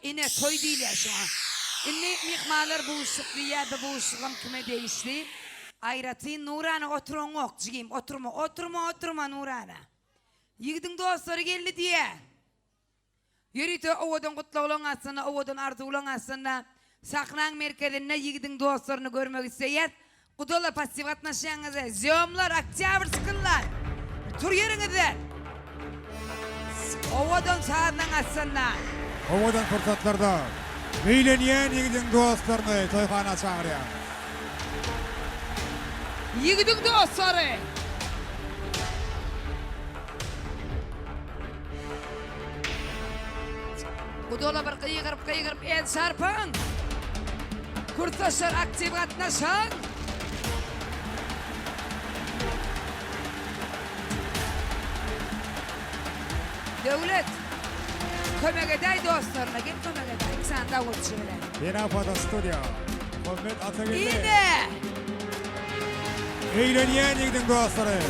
İne toy değil ya şu an. İnne mihmalar buluşup bir yerde buluşup kime değişti. Ayratı Nurana oturun okçuyum. Oturma Nurana. Yigdin dostları geldi diye. Yürütü ovadan kutlu olan aslında, ovadan arzu olan aslında. Saknan merkezine yigdin dostlarını görmek isteyen. Kudola pasif atnaşığınızı. Ziyomlar, akçavır sıkınlar. Tur yerinizden. Ovadan sağından aslında. Ovadan fırsatlarda eğleniyen yigidin dostlarını toyxana çağırıyor. Yigidin dostları. Kudola bir kıyıgırıp el sarpın. Kurtaşlar aktif atnaşın. Devlet. Kömek eday dostlarına gel kömek eday. Sen davulcu bile. Yine Foto Stüdyo. Muhammed Atagül'de. Yine. Eğleniyen yigidin dostları.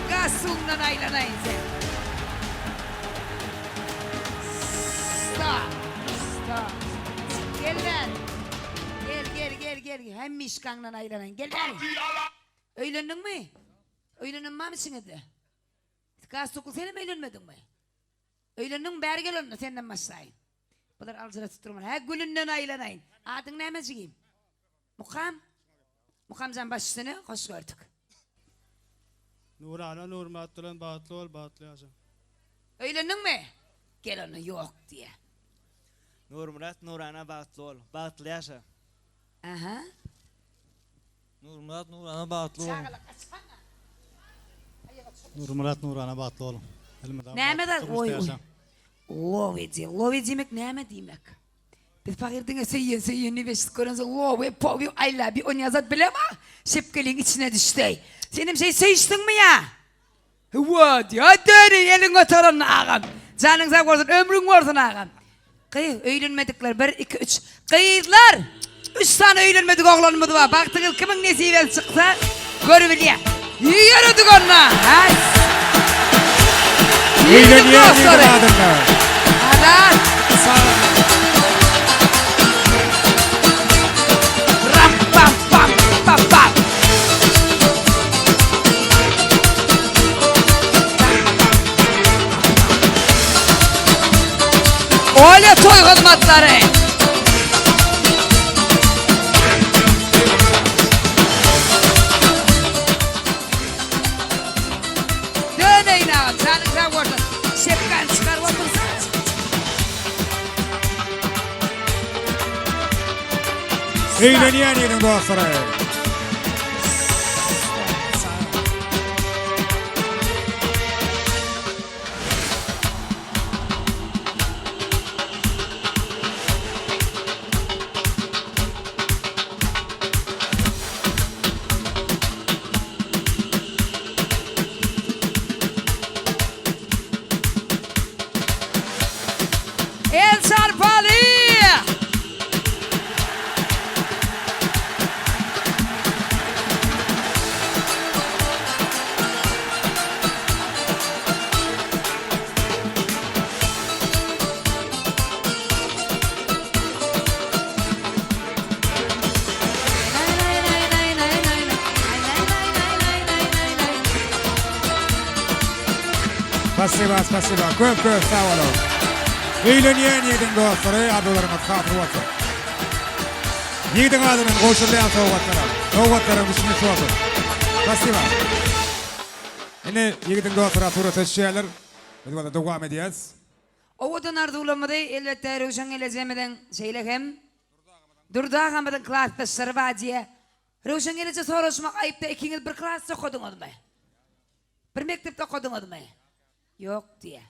Gasundan aylanayın sen. Stop. Gel lan. Gel. Hem mişkandan aylanayın. Gel lan. Öylendin mi? Öylendin mi şimdi? Gaz dokul sen mi öylendin mi? Öylendin beri gel onunla senden başlayın. Bunlar alcıra tutturma. Ha gülünden aylanayın. Adın ne emeciyim? Mukam başını hoş gördük. Nurana Nurmatlı'nın Batlı yaşa. Öylendin mi? Gel onu yok diye. Nurmurat Nurana Batlı yaşa. Aha. Nurmurat Nurana Batlı oğlum. Nurmurat Nurana Batlı oğlum. Neme de oy. Lovi demek neme demek. Biz fakirdiğine seyyen ne beşik koransa lovi povi ayla bir on yazat bile mi? Şepkelin içine düştü. Senin içtin mi ya? What? Hadi elin oturun ağam. Canın sağ olsun, ömrün olsun ağam. Kıyı öğlenmedikler 1, 2, 3. Kıyılar 3 tane öğlenmedik oğlanmadı var. Baktık kimin nesiyle çıksa görüveliye. Yürüdük onunla. Eğleniyen yigidin adında. Adan. Ram pam pam pam pam. Öyle toy hizmetleri. Döneyin ağam, sen vurdun. Şefkan çıkar otursan. Eğleniyen yigidin dostları. El Sarpali. Spasiba. Köp sağ olun. Eýlenýän ýerden dostlary, arzularymyz hatır bolsun. Ýigdiň adynyň goşulýan sowgatlaryň düşünýi şolsun. Spasiba. Ine ýigdiň dostlara tura teşekkürler. Biz bada dowam edýäs. Owadan arzulamady elbetde röşen gelejemeden şeýlegem. Durdağamyň klasda sırbajiye. Röşen geleje soraşmak aýypda ikiňiz bir klasda okudyňyzmy? Bir mektepde okudyňyzmy? Yok diye.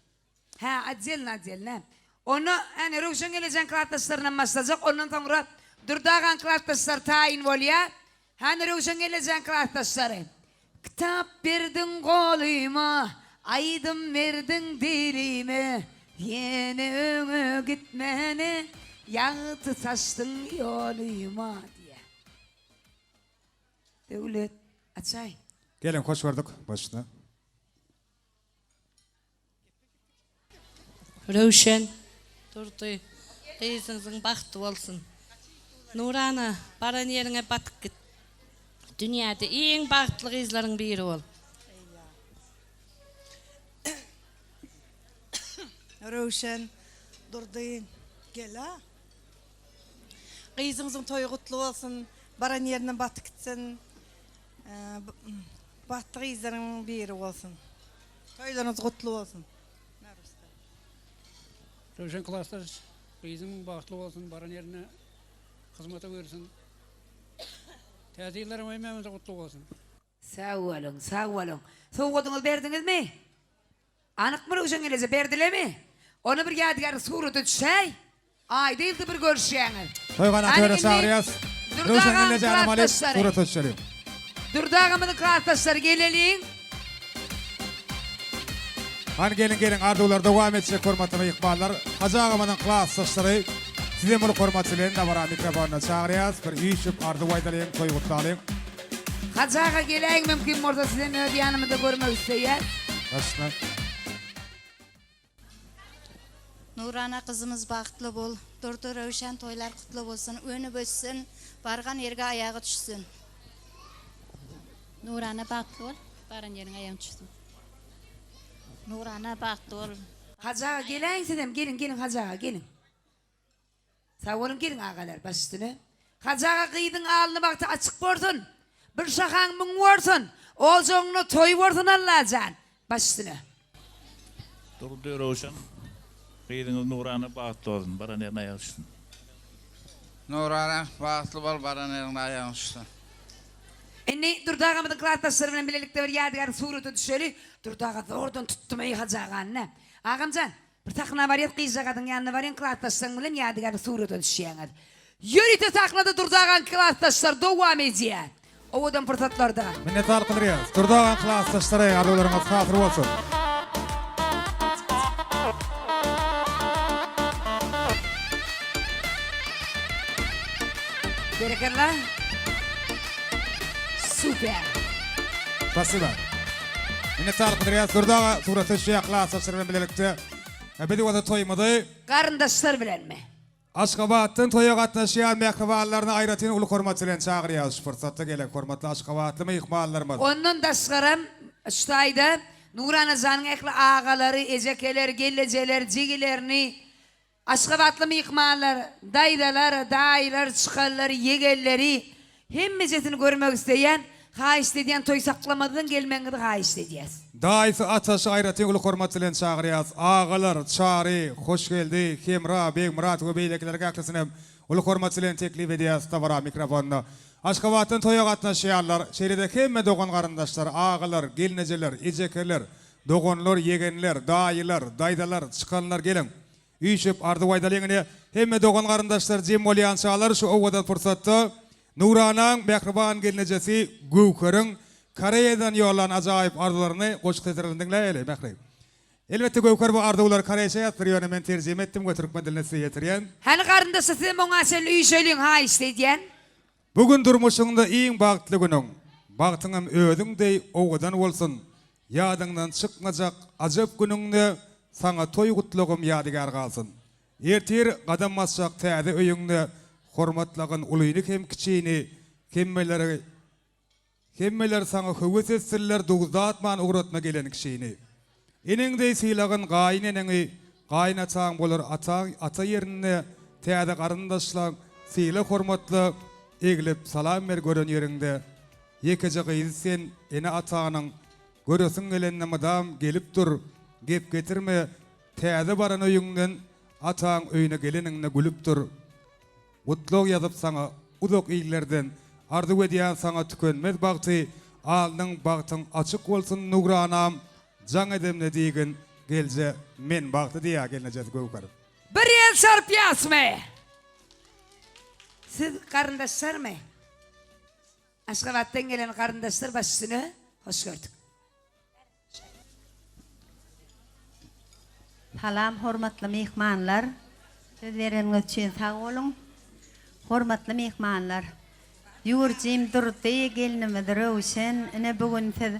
Ha, atzelna. Onu yani röşen gelejen klaslarına masajak, ondan sonra durdağan klaslar tayin bolýa. Hani röşen gelejen klasları. Kitap berdin goluma, aydım verdin dilime. Yeni öňe gitmeni, ýagty saçdın ýoluma diye. Döwlet, açay. Gelin hoş gördük başına. Röşen, durdy. Gyzyňyň bagty bolsun. Nurana, baran ýerine batyk git. Dünýäde iň bagtly gyzlaryň biri bol. Röşen, durdyň. Gel ha. Gyzyňyň toýy gutly bolsun. Baran ýerine batyk gitsin. Bagtly gyzlaryň biri bolsun. Toýlaryňyz gutly bolsun. Röşen klaslar bizim bağışlı olsun, baran yerine hizmete buyursun. Tezihlerim emeğimize kutlu olsun. Sağ olun. Soğudunuz berdiňiz mi? Anyk mı röşen gelese berdiler mi? Onu bir ýadgar suraty düşäy. Ay değildi bir görüşýäňiz. Toýgan atöre çağırýas. Röşen gelece anamaly surat açýar. Durdağamyň klasdaşlary geleliň. Han gelin arzular dowam etjek hormatly ýykmallar. Hajagymyň klasdaşlary size bunu hormatlyň da bara mikrofonna çağırýas. Bir ýyşyp arzu aýdalyň, toý gutlalyň. Hajaga geleň mümkin bolsa size öňe ýanymyzda görmek isleýär. Başna. Nurana kızımız baktlı bol. Durdu Röşen toylar kutlu bolsun. Önü bössün. Bargan yerge ayağı düşsün. Nurana baktlı bol. Baran yerine ayağı düşsün. Nurana baktlı bol. Hajaga geleň sedem, gelin hajaga gelin. Sağ olun gelin ağalar baş üstüne. Hajaga gyýdyň alyny bakty açyk bolsun. Bir şahaň müň bolsun. Oljoňny toy bolsun Allahan. Baş üstüne. Durdu Röşen. Gyýdyňyz Nurana bagtly bolsun, baran ýerine aýagy düşsün. Nurana bagtly bol, baran ýerine aýagy düşsün. Eni durdağamyň klasdaşlary bilen birlikde bir ýadgar suraty düşeli. Durdaga ordan tutmaý hajagany. Agamjan, bir takna barýat gyzagadyň ýanyna barýan klasdaşlaryň bilen ýadgar suraty düşýäňiz. Ýörite taknada durdagan klasdaşlar dowam edýär. Owadan fırsatlarda. Minnetdarlyk bildirýäs. Durdagan klasdaşlary arzularymyz hatır bolsun. Berekerler. Super. Spasiba. Minnetdarlyk bildirýäs. Durdaga suraty şeýle klasdaşlary bilen birlikde. Ebedi wada toýmady. Garyndaşlar bilenmi? Aşgabatdan toya gatnaşýan mehribanlaryny aýratyn uly hormat bilen çagyrýas. Fırsatda gelek hormatly Aşgabatly mehribanlarymyz. Ondan daşgaram ştaýda Nurana zanyň ekli ağalary, ejekeler, gellejeler, jigilerini Aşgabatly mehribanlar, daýdalar, daýlar, çykanlar, yegelleri hemmejesini görmek isteýän, haýyş edýän toy saklamadan gelmeňizi haýyş edýäs. Daýsy ataşy aýratyn uly hormat bilen çagyrýas. Ağalar, çary, hoş geldi. Hemra, Begmurat we beýleklerge aklysyny uly hormat bilen teklip edýäs. Tabara mikrofonna. Aşgabatdan toya gatnaşýanlar, şeýlede hemme dogan garyndaşlar, ağalar, gelnejeler, ejekeler, doganlar, yegenler, daýylar, daýdalar, çykanlar gelin. Üýşüp ardy aýdalyňyny hemme dogan garyndaşlar jem bolýan çağlar şu owada fursatda Nuranyň mehriban gelnejesi Göwkeriň Koreýadan ýollanan ajaýyp arzularyny goşuk seslerinde mehri. Elbette Göwker bu arzular Koreýaça ýatyryp men terjime etdim, götürükme diline ýetirýän. Hani garyndaşy size moňa şeýle üýşeliň haýyş edýän. Bugün durmuşyňda iň bagtly günüň. Bagtyňam ödüňdej owadan bolsun. Ýadyňdan çykmajak ajap günüňde sana toy gutlugym ýadygar galsyn. Ertir gadam basjak täze öýüňde hormatlagan ulyny hem kiçini, hemmeler sana höwes etsinler dugzatman uğratma gelen kişini. Eningde syylagyn gaýneneni gaýnaçaň bolar ata ýerine täze garyndaşlar syla hormatly egilip salam ber gören ýerinde ýekeje gyzy sen ene atanyň göresiň gelende madam gelip dur gep getirme täze baran öýüňden ataň öýüne geleningne gülüp dur gutluk ýazyp saňa uzak ýyllardan ardy wedýän saňa tükenmez bagty aldyň bagtyň açyk bolsun Nurana Can edemne diýen gelje men bagty diýä gelnejek göwkar. Bir ýel sarp ýasmy. Siz garyndaşlarmy? Aşgabatdan gelen garyndaşlar başysyny hoş gördük. Salam hormatly mehmanlar. Söz bereniňiz üçin sag bolun. Hormatly mehmanlar. Ýurjym durdy gelinimi Röwşen ene bugün siz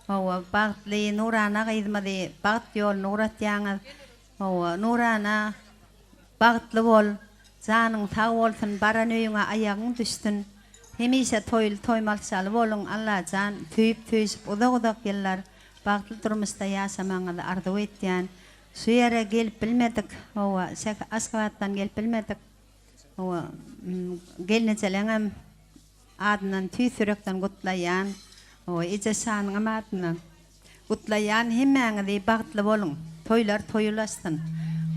Owa bagtly Nurana gyzmady bagt ýol nurat ýaňyz. Owa Nurana bagtly bol, janyň sag bolsun, baran öýüňe aýagyň düşsün. Hemişe toýmalçaly bolun. Allah jan tüýüp uzak ýyllar bagtly durmuşda ýaşamaňyzy arzu etýän. Şu ýere gelip bilmedik. Owa Aşgabatdan gelip bilmedik. Owa gelnejeleňem adynyň tüýsürekden gutlaýan. O ije şanyň amatynyň gutlaýan hemmeňizi bagtly bolun. Toýlar toýulaşsyn.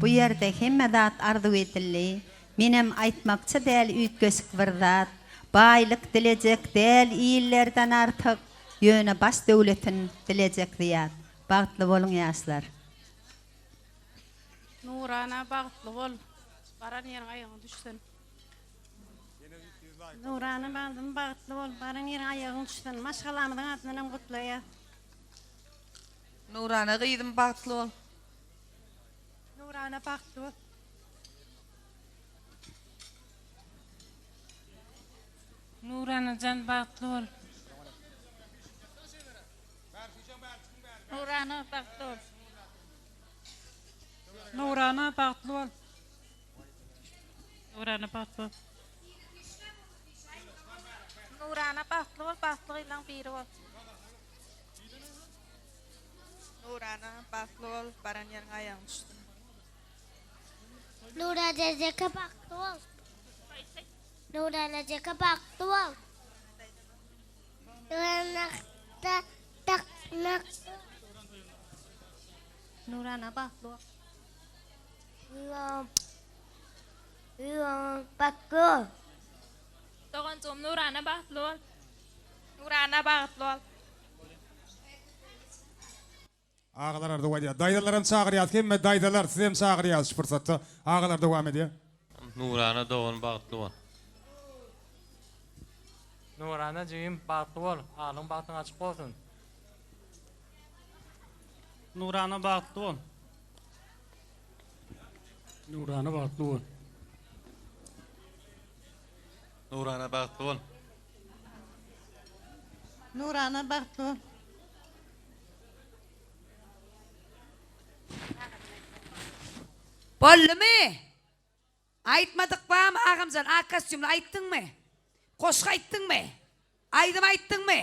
Bu ýerde hemme zat arzu etildi. Menem aýtmakçy däl üýtgeşik bir zat. Baýlyk dilejek däl ýyllardan artyk ýöne baş döwletin dilejek zat. Bagtly bolun ýaşlar. Nurana bagtly bol. Baran ýeriň aýagyna düşsün. Nurana bagtly bol, baran ýeriň aýagyna düşsün. Maşgalamyň adynyň gutlaýar. Nurana gyzym bagtly bol. Nurana bagtly bol. Nurana jan bagtly bol. Nurana bagtly bol. Nurana bagtly bol. Nurana bagtly bol. Nurana bagtly bol, bagtly gylan biri bol. Nurana bagtly bol, baran ýeriň aýagyna düşsün. Nurana jeka bagtly bol. Nurana jeka bagtly bol. Nurana tak. Nurana bagtly bol. Bakko. Toğancum Nurana bagtly bol. Nurana bagtly bol. Ağalar ardy wedýär. Daýdalaram çagyrýar, hemme daýdalar sizem çagyrýar şu pursatda. Ağalar dowam edýär. Nurana doğun bagtly bol. Nurana jym bagtly bol. Alyň bagtyň açyk bolsun. Nurana bagtly bol. Nurana bagtly bol. Nurana bagtly bol. Nurana bagtly bol. Bolmy? Aýtmadyk bam agamjan akastyumly aýtdyňmy? Koşga aýtdyňmy? Aýdym aýtdyňmy?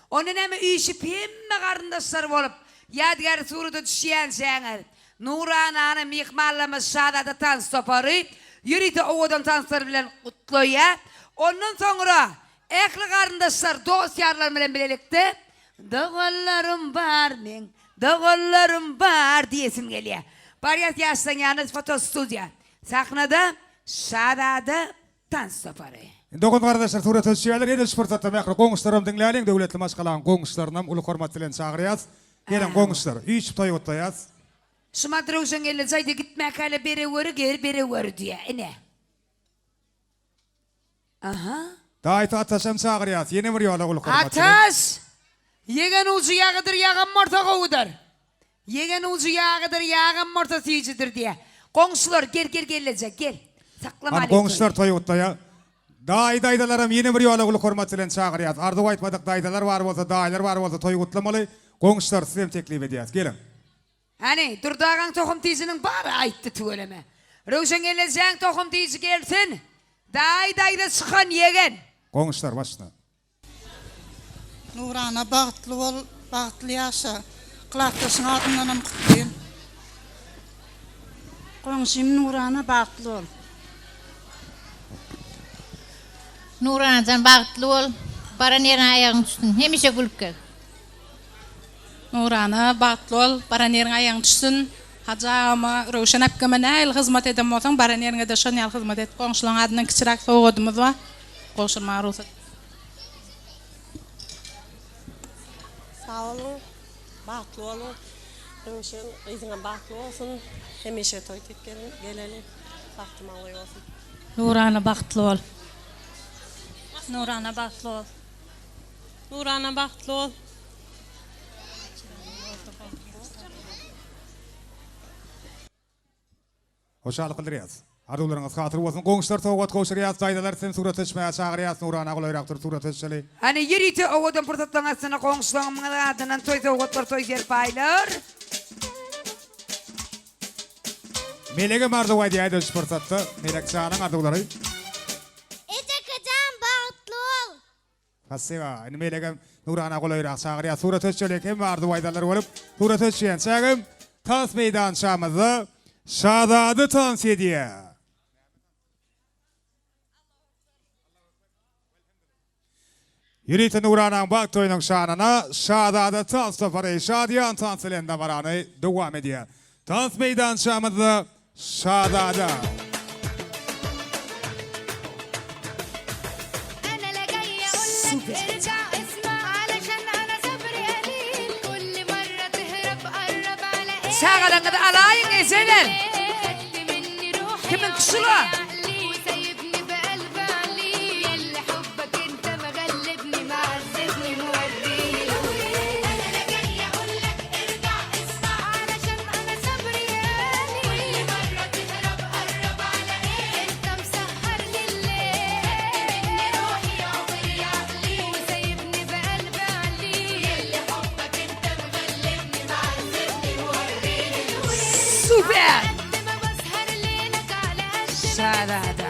Onu näme üýşip hemme garyndaşlar bolup ýadgar surada düşýän şäňer. Nuranany mehmanlarymyz şadada tans topary, ýüride owadan tanslar bilen gutlaýar. Ondan soňra ähli garyndaşlar dosýarlar bilen bilelikde "Dogallarym bar men, dogallarym bar" diýesim gelýär. Bariyat ýaşlaň ýany foto studiýa. Sahnada şadada tans topary. Dogun kardeşler suret ölçüyeler edil sportatta mekru goňuşlarym dinläliň döwletli maşgalaň goňuşlarynyň uly hormat bilen çagyrýas. Gelen goňuşlar üýçüp toýgutlaýas. Şuma dröwşen gelle jaýda gitmek hale bere wöri diýe. Ine. Aha. Daýta ataşam çagyrýas. Ýene bir ýola uly hormat bilen. Ataş! Yegen ucu ýagydyr, ýagan morta gowudyr. Yegen ucu ýagydyr, ýagan morta syýjydyr diýe. Goňuşlar gel. Saklama Ana goňuşlar toýgutlaýar. Daýdalarym ýene bir ýola uly hormat bilen çagyrýas. Ardy aýtmadyk daýdalar bar bolsa, daýlar bar bolsa toýgutlamaly. Goňuşlar sizem teklip edýäs. Gelin. Hani durdagan tohum tizinin bari aýtdy tügeleme. Röwşen gelesen tohum tizi gelsin. Daýda çykan yegen. Goňuşlar başna. Nurana bagtly bol, bagtly ýaşa. Kılattaşın adından kutlayayım. Komşum Nurana baktlı ol. Nuranadan bagtlı ol. Baran yerine ayağın düşsün. Hemişe gülüp gel. Nurana baktlı ol. Baran yerine ayağın düşsün. Hacı ama Ruşen Apkama näil hizmet edem olsan baran yerine de şanyal hizmet et. Komşulan adından kiçirak soğudumuz var. Koşulma ruhsat. Sağ olun. Baktlı olun. Ruşen izine baktlı olsun. Hemişe toy tekkerin gelelim. Baktım alay olsun. Nurana baktlı ol. Nurana baktlı ol. Nurana baktlı ol. Hoşçakalın kıldırıyaz. Ardularınız hatır olsun. Qoğuşlar toğut koşarıyaz. Daydalar sen surat etmeye çağırıyaz. Nurana qolayraktır surat etşeli. Hani yerite oğudun pırtatlanasını qoğuşlanımın adından toy toğutlar toy gerpaylar. Melege mardı diye de fırsattı. Melek Şah'ın arduları. Etekacağım bagtlı ol. Hassiva. Yani Melege Nurana qolayrak çağırıyaz. Surat etşeli kim vardı vaydalar olup. Surat etşeyen çağım. Tas meydan şamızı. Şadadı tans ediye. Yürüyten Nurana bak toyunun şanına. Şadadı tans toparı. Şadiyan tans elinde varanı devam ediyor. Tans meydan şamızı. Şadadı. Şağadan kadar alayın ezeler. Kimin kısılı? Süper. Şarada.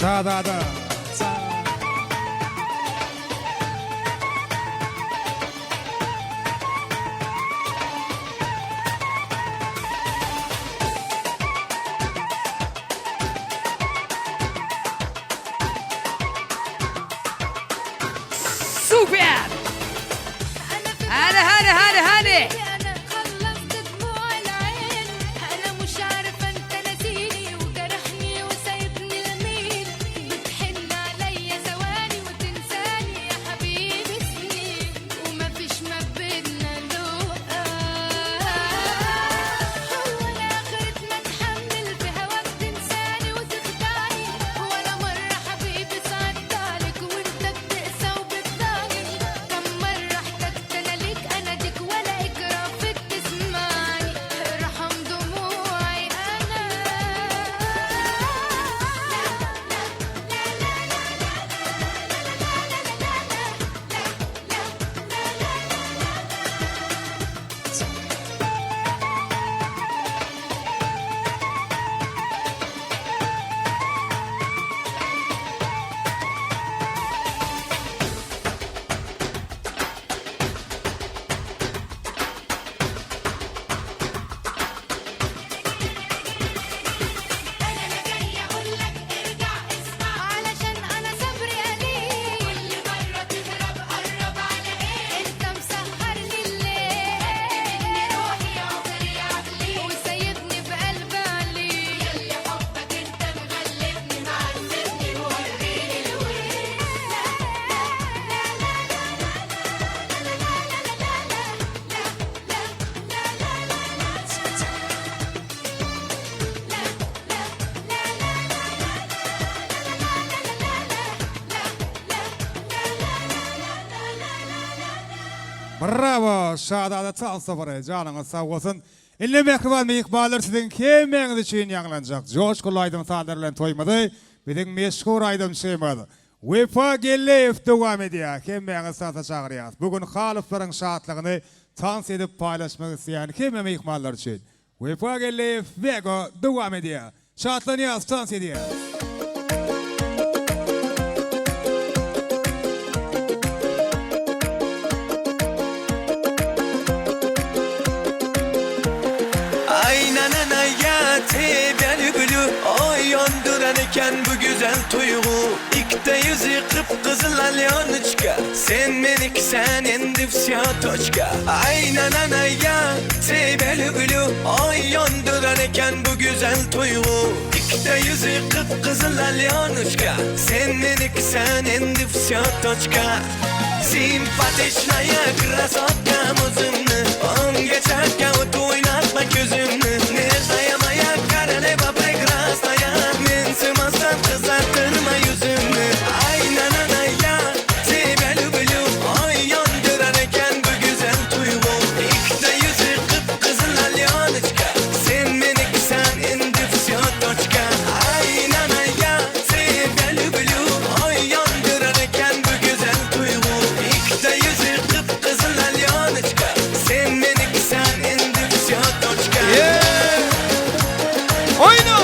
Şadadı. Süper. Hadi. Bravo, şadada çal safarı, canınız sağ olsun. İlle mehriban mihmalar sizin kemeğiniz için yanlanacak. Coşkulu aydım sağlarla toymadı, bizim meşhur aydım şeymadı. Vefa gelip devam ediyor, kemeğiniz sağda çağırıyor. Bugün haliflerin şahatlığını tans edip paylaşmak isteyen keme mihmalar için. Vefa gelip vego devam ediyor. Şahatlanıyor, tans ediyor. Oy yonduran eken bu güzel tuygu İkte yüzü kıpkızıl alyanıçka Sen menik sen endifsiya toçka Aynen anaya sebeli gülü Oy yonduran eken bu güzel tuygu İkte yüzü kıpkızıl alyanıçka Sen menik sen endifsiya toçka Simpatичная красотка muzumnu On geçerken o oynatma gözümnü Neşaya maya karaleba прекрасная Men sığmazsan kızartırma yüzümnü Aynen anaya тебя люблю Oy yonduran eken bu güzel tuygu İkte yüzü kıpkızıl alyanıçka Sen meniksen endi всё точка Aynen anaya тебя люблю Oy yonduran eken bu güzel tuygu İkte yüzü kıpkızıl alyanıçka Sen meniksen endi всё точка Oyna!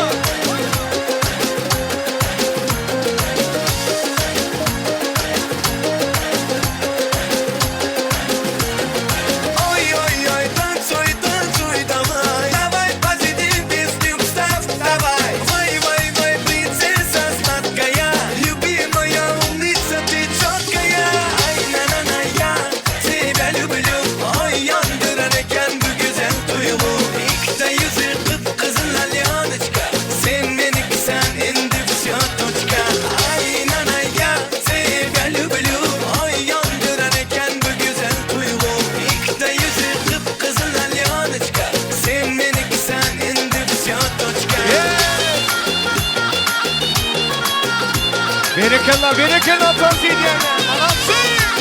Ой, ой, ой, танцуй, давай Давай, позитив, песню вставь, давай Вой, вой, вой, принцесса сладкая Любимая умница, ты четкая Ай, на-на-на, я тебя люблю Ой, yonduran eken bu güzel tuygu İkte yüzü kıpkızıl alyanıçka Sen meniksen endi всё точка Ай, на-на, я тебя люблю Oy yonduran eken bu güzel tuygu İkte yüzü kıpkızıl alyanıçka Sen meniksen endi всё точка Berekallah, tans ediyorlar.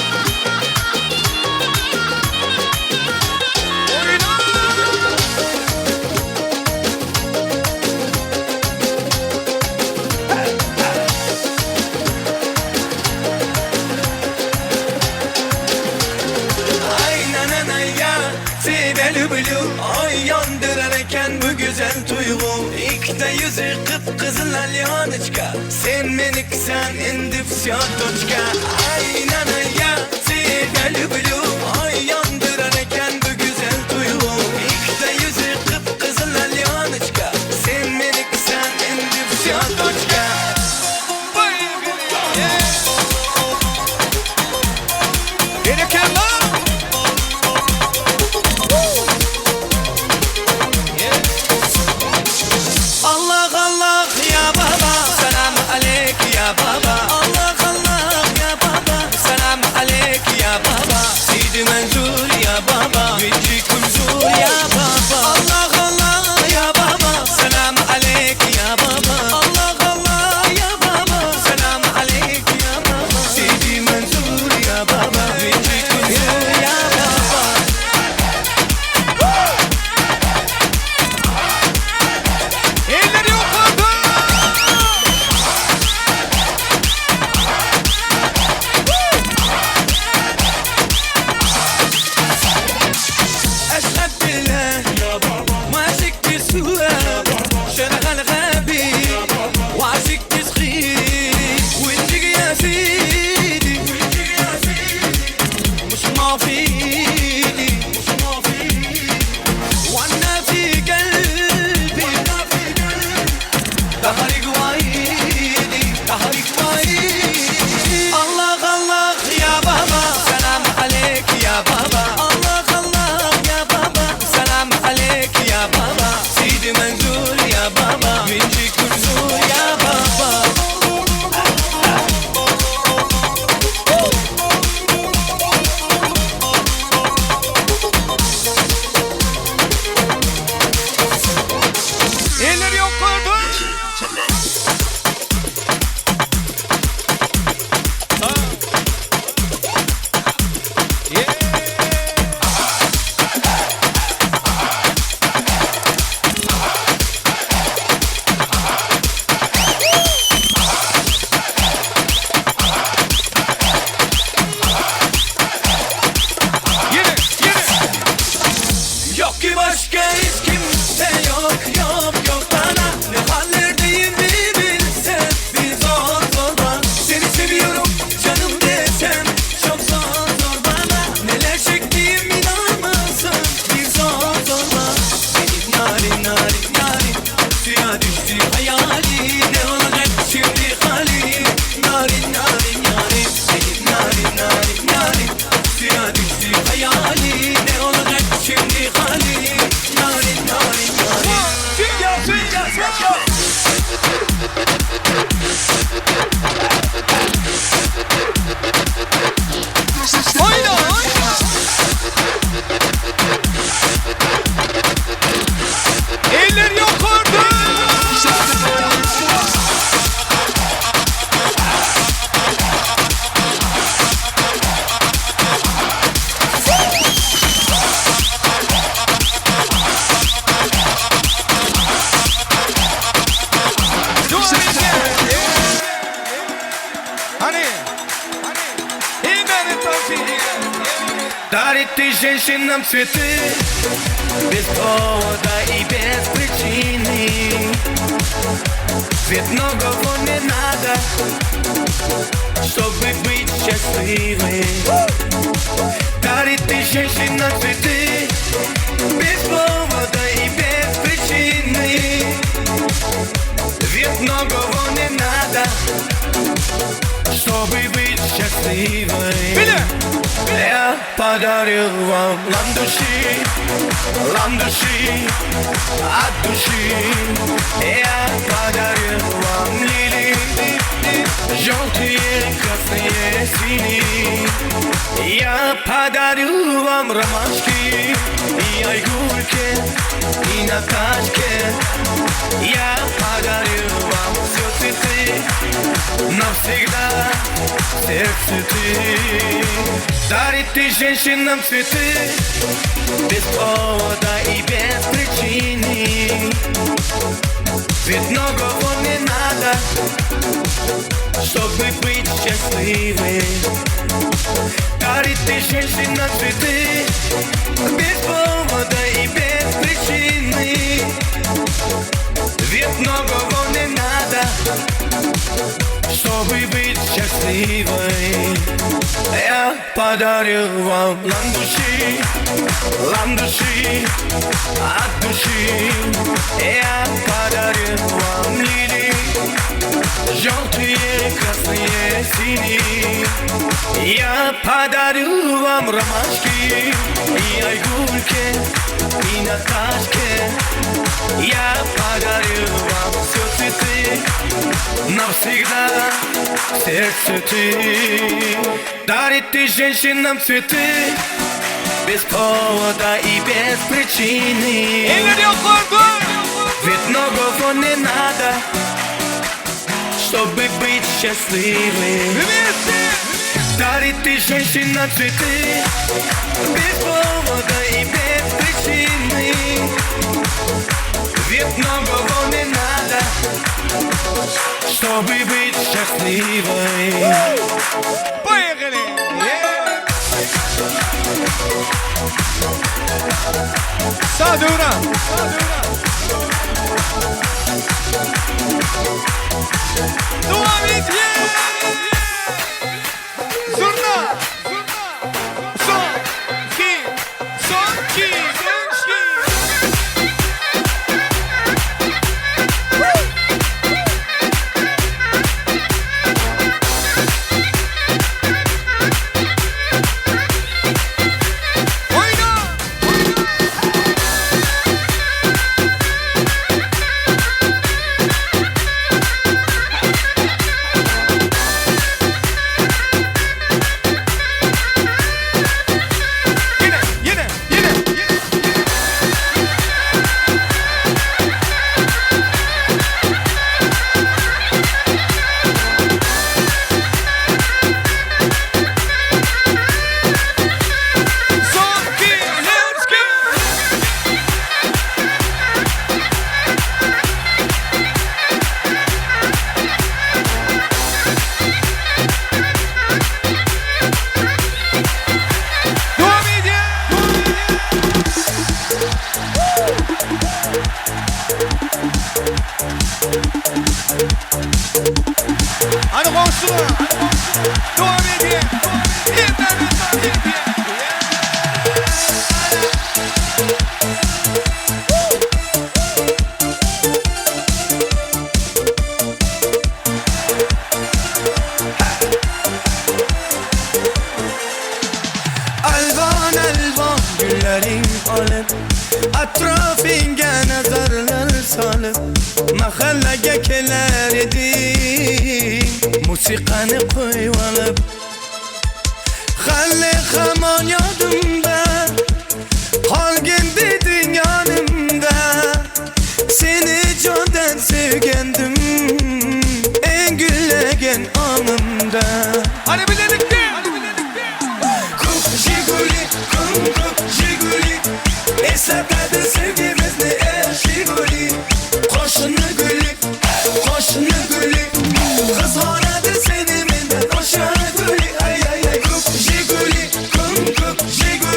Aynen anaya тебя люблю Oy yonduran eken bu güzel tuygu İkte yüzü kıpkızıl alyanıçka Sen meniksen endi всё точка Aynen anaya тебя люблю Oy yonduran eken bu güzel tuygu İkte yüzü kıpkızıl alyanıçka Sen meniksen endi всё точка Berekallah! Allah Allah ya baba Selam aleyk ya baba Allah Allah ya baba Selam aleyk ya baba Sidi Manzur ya baba Vinci Kumzur ya baba Allah Allah ya baba Selam aleyk ya baba Allah Allah ya baba Selam aleyk ya baba Sidi Manzur ya baba Vinci Kumzur ya baba Elleri yukarıda! أشهد بالله ما عشقت سوا شرغل غابي وعشقت صغيري وانتك يا سيدي مش ما في ايدي وانا في قلبي تهرق وايدي الله الله يا بابا سلام عليك يا بابا الله الله يا بابا سلام عليك يا بابا سيدي منزور يا بابا بنتي كنزور يا بابا Дарит ты женщинам цветы без повода и без причины. Ведь многого не надо, чтобы быть счастливой. Дарит ты женщинам цветы без повода и без причины. Ведь многого не надо, чтобы быть счастливой. Я подарю вам ландыши от души. Я подарю вам лилии, желтые, красные, синие. Я подарю вам ромашки и айгульки, и Наташке. Я подарю вам все цветы, навсегда все цветы. Дарит ты женщинам цветы без повода и без причины. Ведь многого не надо, чтобы быть счастливой. Дарит ты женщинам цветы без повода и без причины. Ведь многого не надо, чтобы быть счастливой. Я подарю вам ландыши от души. Я подарю вам лилии, желтые, красные, синие. Я подарю вам ромашки и айгульки, и Наташке. Я подарю вам все цветы, навсегда все цветы. Дарит ты женщинам цветы без повода и без причины. Ведь многого не надо, чтобы быть счастливым. Дарит ты женщинам цветы без повода и без причины. Ведь многого не надо, чтобы быть счастливой. Поехали! Садура! Зурна! Alvan alvan güllerin alıp Atrafınga nazarlar salıp Mahallege keler edin Musiqani qo'yib olib Halli hamon yodimda Qolgin deding yonimda Seni jondan sevgandim En gullagan onimda Hadi biledik de Jiguli, kum Jiguli Eslakladı sevgimizni Jiguli Qo'shni guli Qiz xonadir seni mendan o'sha guli Ay ay ay Jiguli, kum Jiguli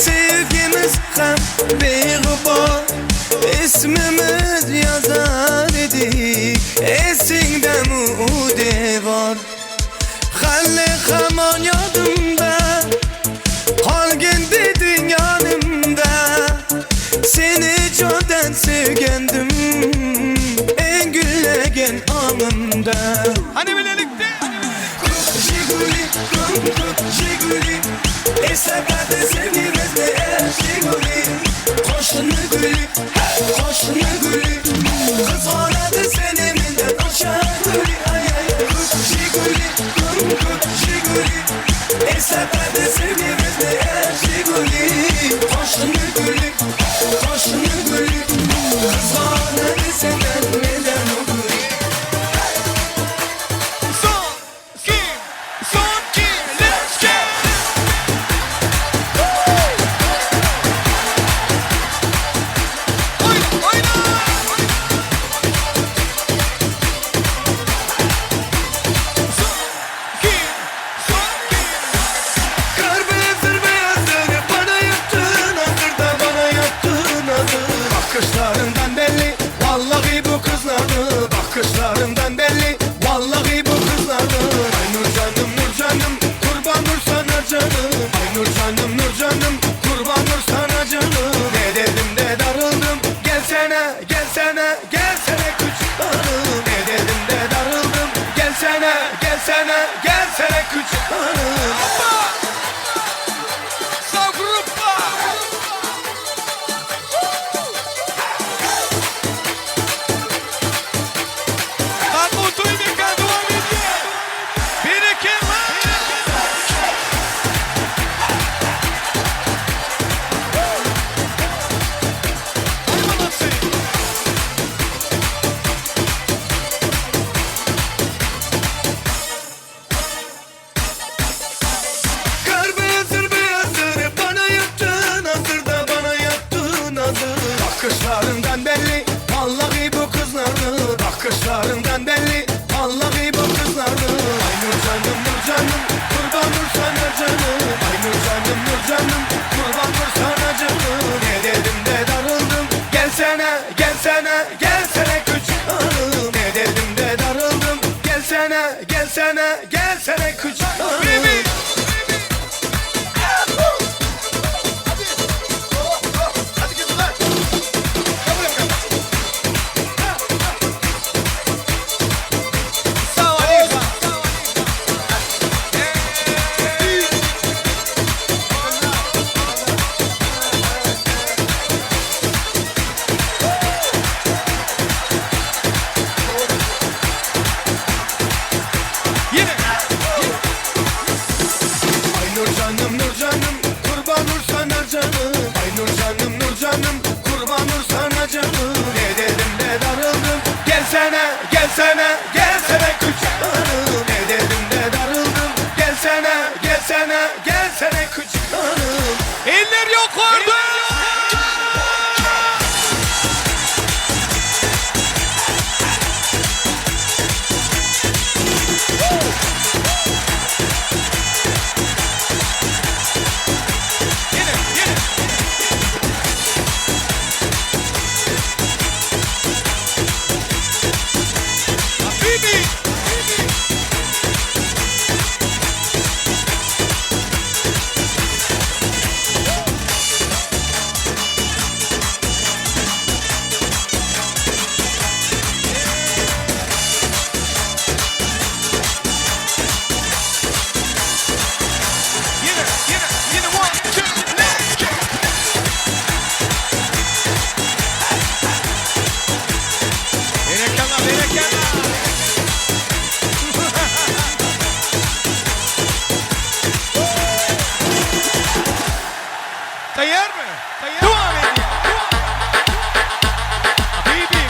Sevgimiz hem beğuba İsmimiz yazar idik Esinde mude var Halle haman yadımda Kalgin dedin yanımda Seni candan sevgendim En güllegen anımda Hani birlikte Jiguli, Jiguli Eseferde sevgimiz ne Jiguli Koşunu gülü, koşunu gülü Kız aradı seni minden aşağı gülü Ay ay Jiguli, Jiguli Eseferde sevgimiz ne Jiguli Koşunu gülü, koşunu gülü Kız aradı senden minden o gülü Let's go! Bakışlarından belli, vallahi bu kızlardı. Bakışlarından belli, vallahi bu kızlardı. Ay Nur canım, Nur canım, kurban Nur sana canım. Ay Nur canım, Nur canım, kurban Nur sana canım. Ne dedim de darıldım, gelsene, gelsene, gelsene küçük hanım. Ne dedim de darıldım, gelsene, gelsene, gelsene küçük hanım. Bakışlarından belli, vallahi bu kızlardı. Bakışlarından belli, vallahi bu kızlardı. Ay Nur canım, Nur canım, kurban Nur sana canım. Ay Nur canım, Nur canım, kurban Nur sana canım. Ne dedim de darıldım, gelsene, gelsene, gelsene küçük hanım. Ne dedim de darıldım, gelsene, gelsene, gelsene küçük hanım. Gelsene, gelsene küçük hanım. Ne dedim de darıldım. Gelsene, gelsene, gelsene küçük hanım. Eller yok orada. Tayyar mı? Tayyar. Devam ediyor. Habibi,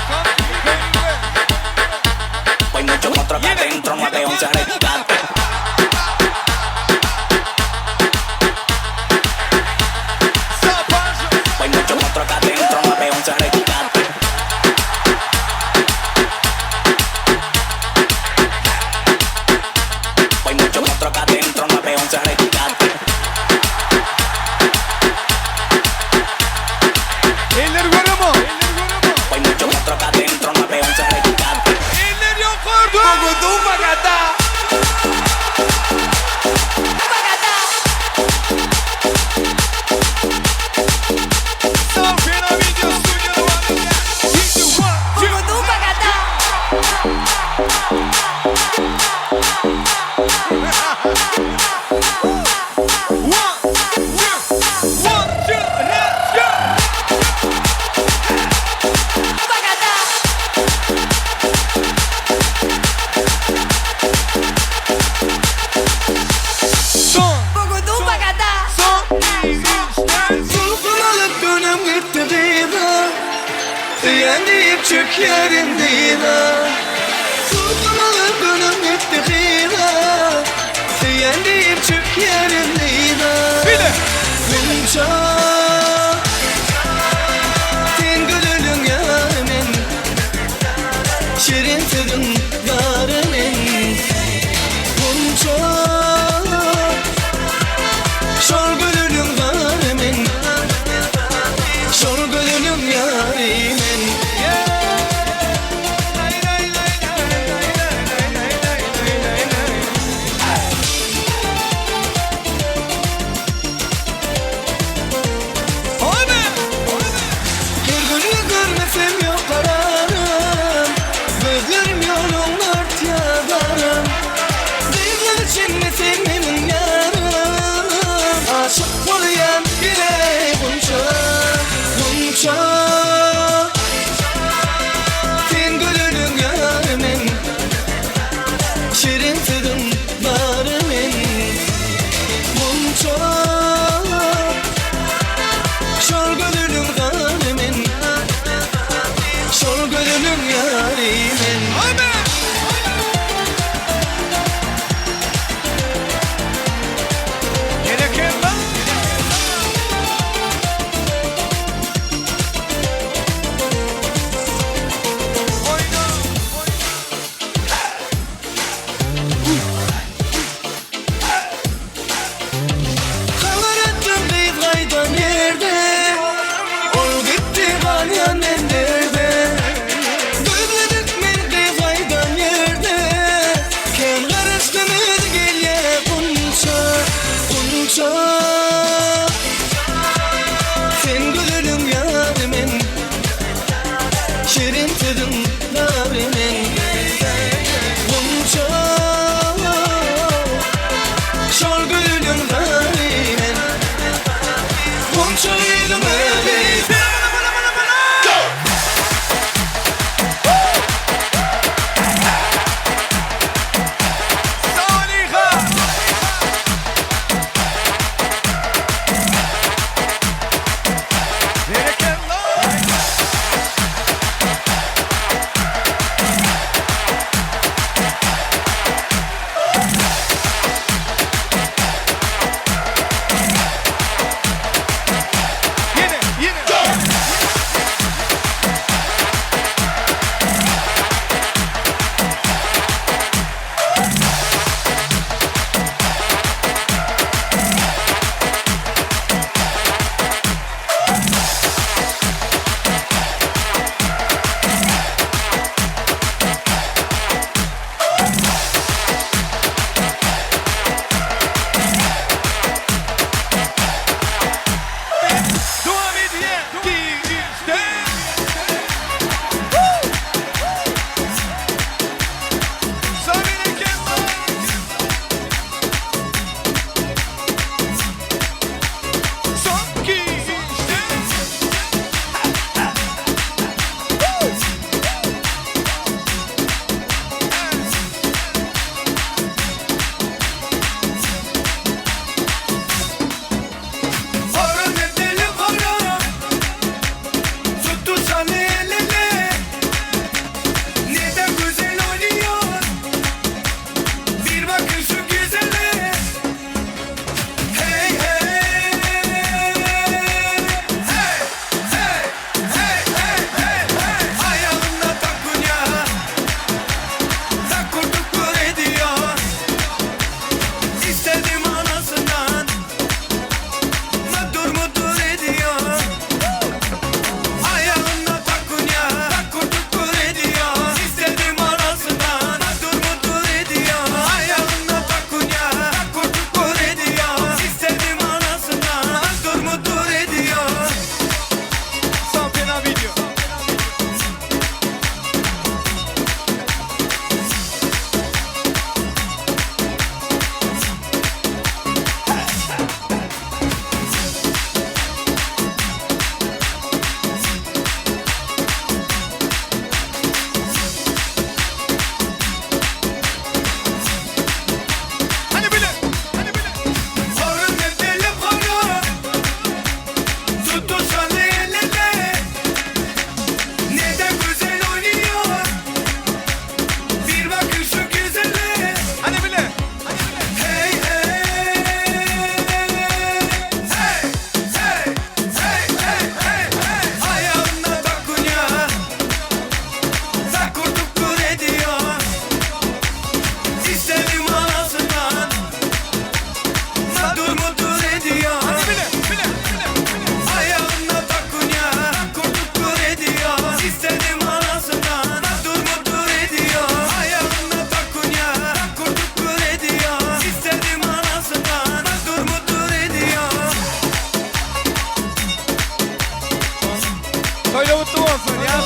Hay mucho monstruo acá adentro, 911 rescate. Hay mucho monstruo acá adentro, 911 rescate. Hay mucho monstruo acá adentro, 911 rescate. Süyen deyip çök yerimdeyna Tutmalı günüm etti hıyla Süyen deyip çök yerimdeyna Bunca Ten gülülün yarımın Şirin tırın yarımın Bunca Şor gülülün yarımın Şor gülülün yarımın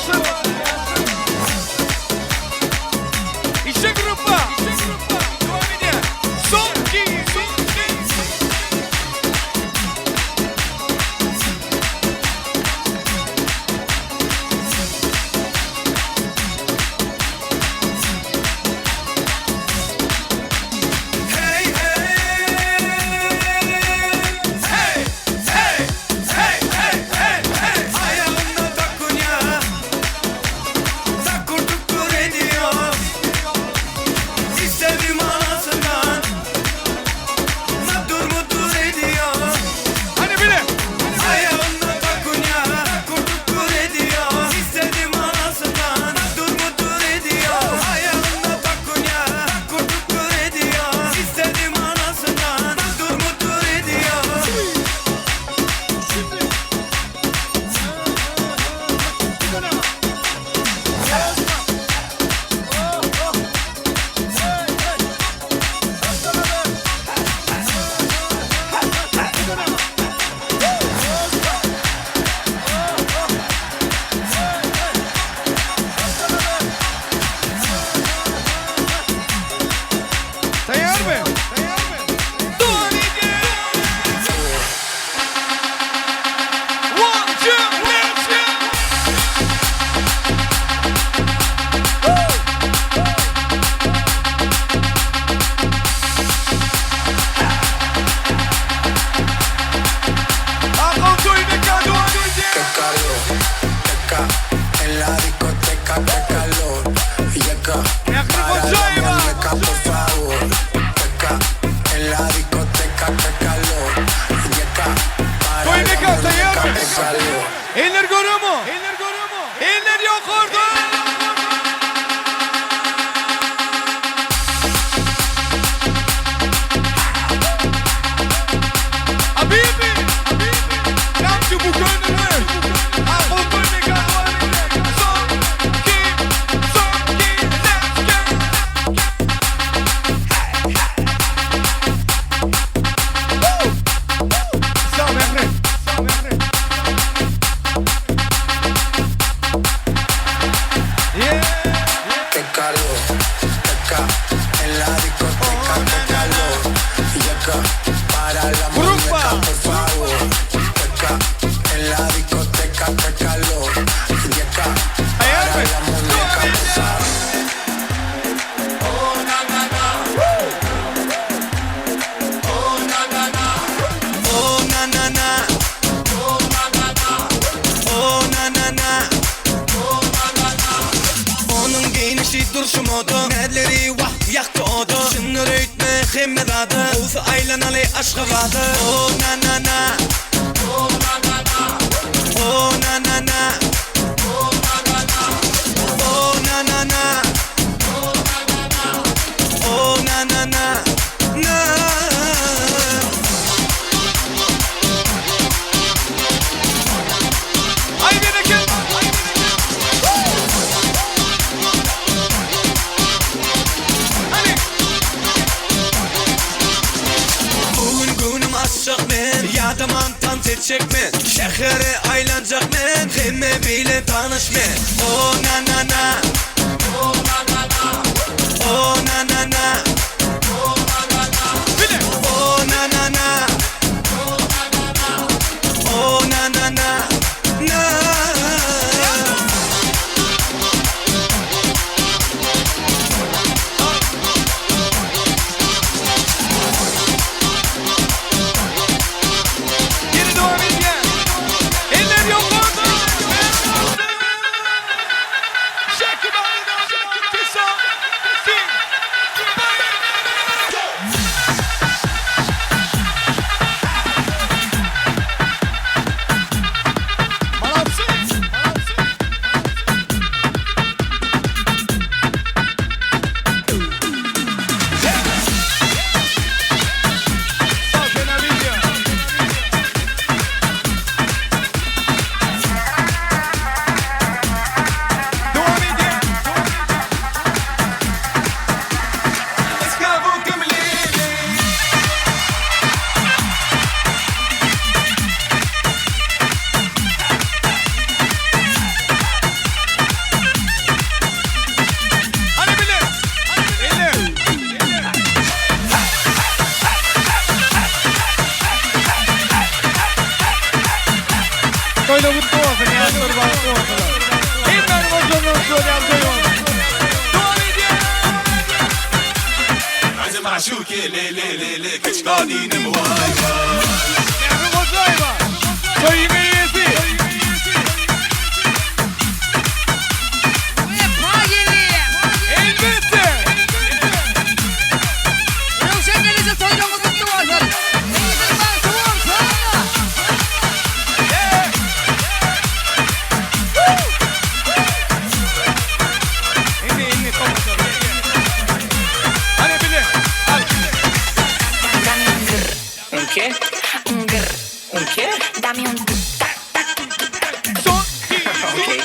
gelsin. İşte grupa. Devam ediyor. Son iki. Eller görüyor mu? Eller yok orada. Habibi, yaptı bu gönlünü. Al bu ne kadar. Son iki, let's go. Sağ Emre. Qué calor, acá en la discoteca, qué calor. Y acá para la muñeca, por favor. Acá en la discoteca, qué calor. Y acá para la muñeca, por favor. Oh na na na, oh na na na, Oh na na na, oh na na na, oh na na na. oh na na na. Onun giyinişi duruşu modu, nedleri vah yaktı odu. Şunları ütme himmet adı, uzu aylanalı aşkı vardı. Oh na na na, Oh na na na, oh na na na, oh na na na, oh na na na, oh na na na, na. Ay bereket. Bugün günüm aşık men, ya da mantan seçecek men. Şehre aylanacak men, himme bile tanış men. Oh na na na, oh na na na, oh na na na, oh na na na, oh na na na, oh na na na, na. Geri devam edeceğim. Eller yok orada. Check it out. Toyla mutlu olsun ya. Dur mutlu olsun. Hemen hocamın söyleyeceğim duyun. عزم عشوكي لي لي لي لي كش قاعدين موايبة نعم مصايبة طيبة يسي البنت روشن gelirse toyluğu mutlu olsun. إني أنا بلي ¿Un qué? ¿Un qué? Dame un Okay.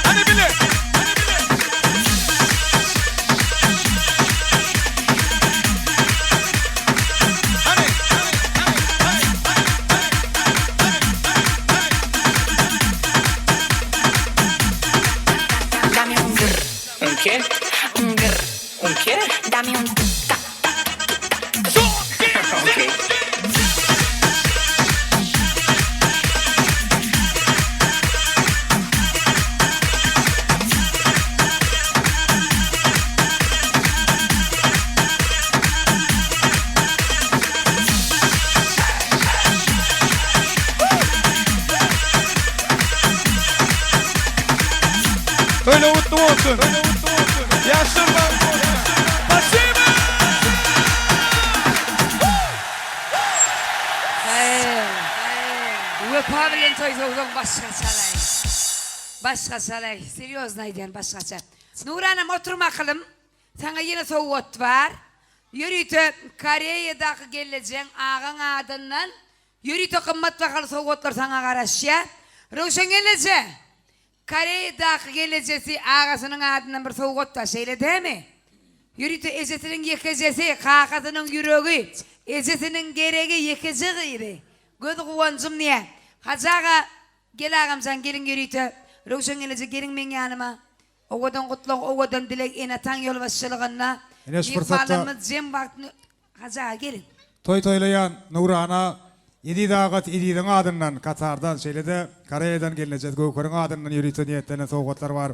أنا بلي Dame un ¿Un qué? ¿Un qué? Dame un Okay. Toyla mutlu olsun. Yaşlarla. Başıma. Vefa bilen toyduğun başka çalay. Başka çalay. Seryoznayden başka çal. Nuran'ım otur bakalım. Sana yine soğut var. Yürütü Kore'deki geleceğin ağın adından. Yürütü kımmat bakalım soğutlar sana karşı. Roşen geleceği. Kore'deki geleceği ağasının adından bir soğut da şeyle değil mi? Yürütü ezetinin yekecesi, kakasının yüreği, ezetinin gereği yekeceğiydi. Göz kuvancım niye? Hacağa gel ağam sen gelin yürütü. Roşen gelecek gelin men yanıma. Oğudan kutluk, oğudan dilek enatan yol başçılığına. Enes fırsatta- İkbalımız cem baktı. Hacağa gelin. Toylayan Nurana 7 dağıt idinin adından Katar'dan şeylede Kore'den gelinecek Gökör'ün adından yürütü niyetlenen soğuklar var.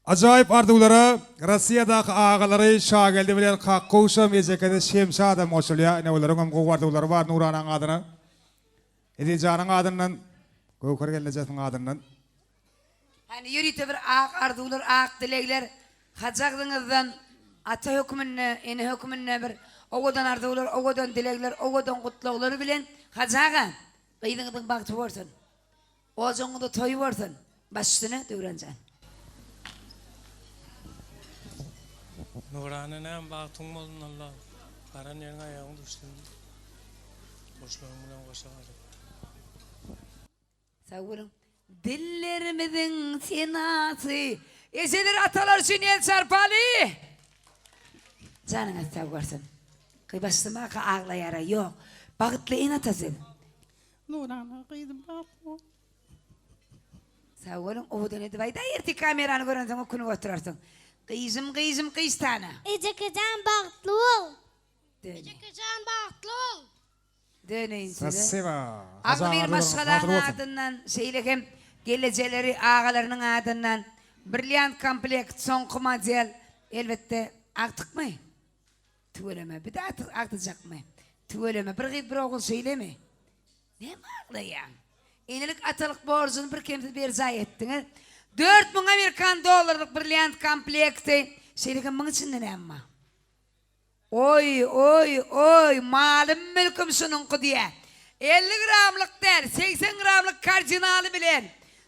Acayip ardulara Rusya'daki ağaları şageldi bilen kakkoşam ezekede şemşada moşulya ne olarım kuvvardular var Nurana'nın adına. Edican'ın adından Gökör gelinecek'in adından. Hani yürütü bir ağ ardular, ağ dilekler. Hacağınızdan ata hükmünne, eni hükmünne bir oğudan ardular, oğudan dilekler, oğudan kutlukları bilen hacağa. Kıydığın baktı varsan. Oğuzunu da toyu varsan. Başını dövreneceksin. Nuran'ın en baktın olun Allah. Paran yerine ayağın düştün. Hoşlarımdan koşarım. Sağ olun. Dillerimizin sinası. Eseler atalar süniyet sarpalı. Canına sağ olsun. Kıybastırma ki ağlayara yok. Bağıtlı en atasın. Nuran'a kıydım baktım. Sağ olun. Oğudan edivay da yerti kameranı görüntün okunu oturarsın. Kıyızım kıyızım kıyıstana. Ecekecan baktlı ol. Ecekecan baktlı ol. Döneyin size. Sasiva. Ağlı bir maşgaların adından şeylekim geleceleri ağalarının adından Brilliant Komplekt son model elbette artık mı? Tüveleme bir de artacak mı? Tüveleme bir git bir oğul söyleme. Ne mi ağlayan? Enilik atalık borcunu bir kemsiz bir zay ettiniz. 4.000 Amerikan dolarlık Brilliant Komplekti şeylekim bunun içinden ama. Oy oy oy malım mülküm şunun kudiye. 50 gramlık der 80 gramlık kardinalı bilen.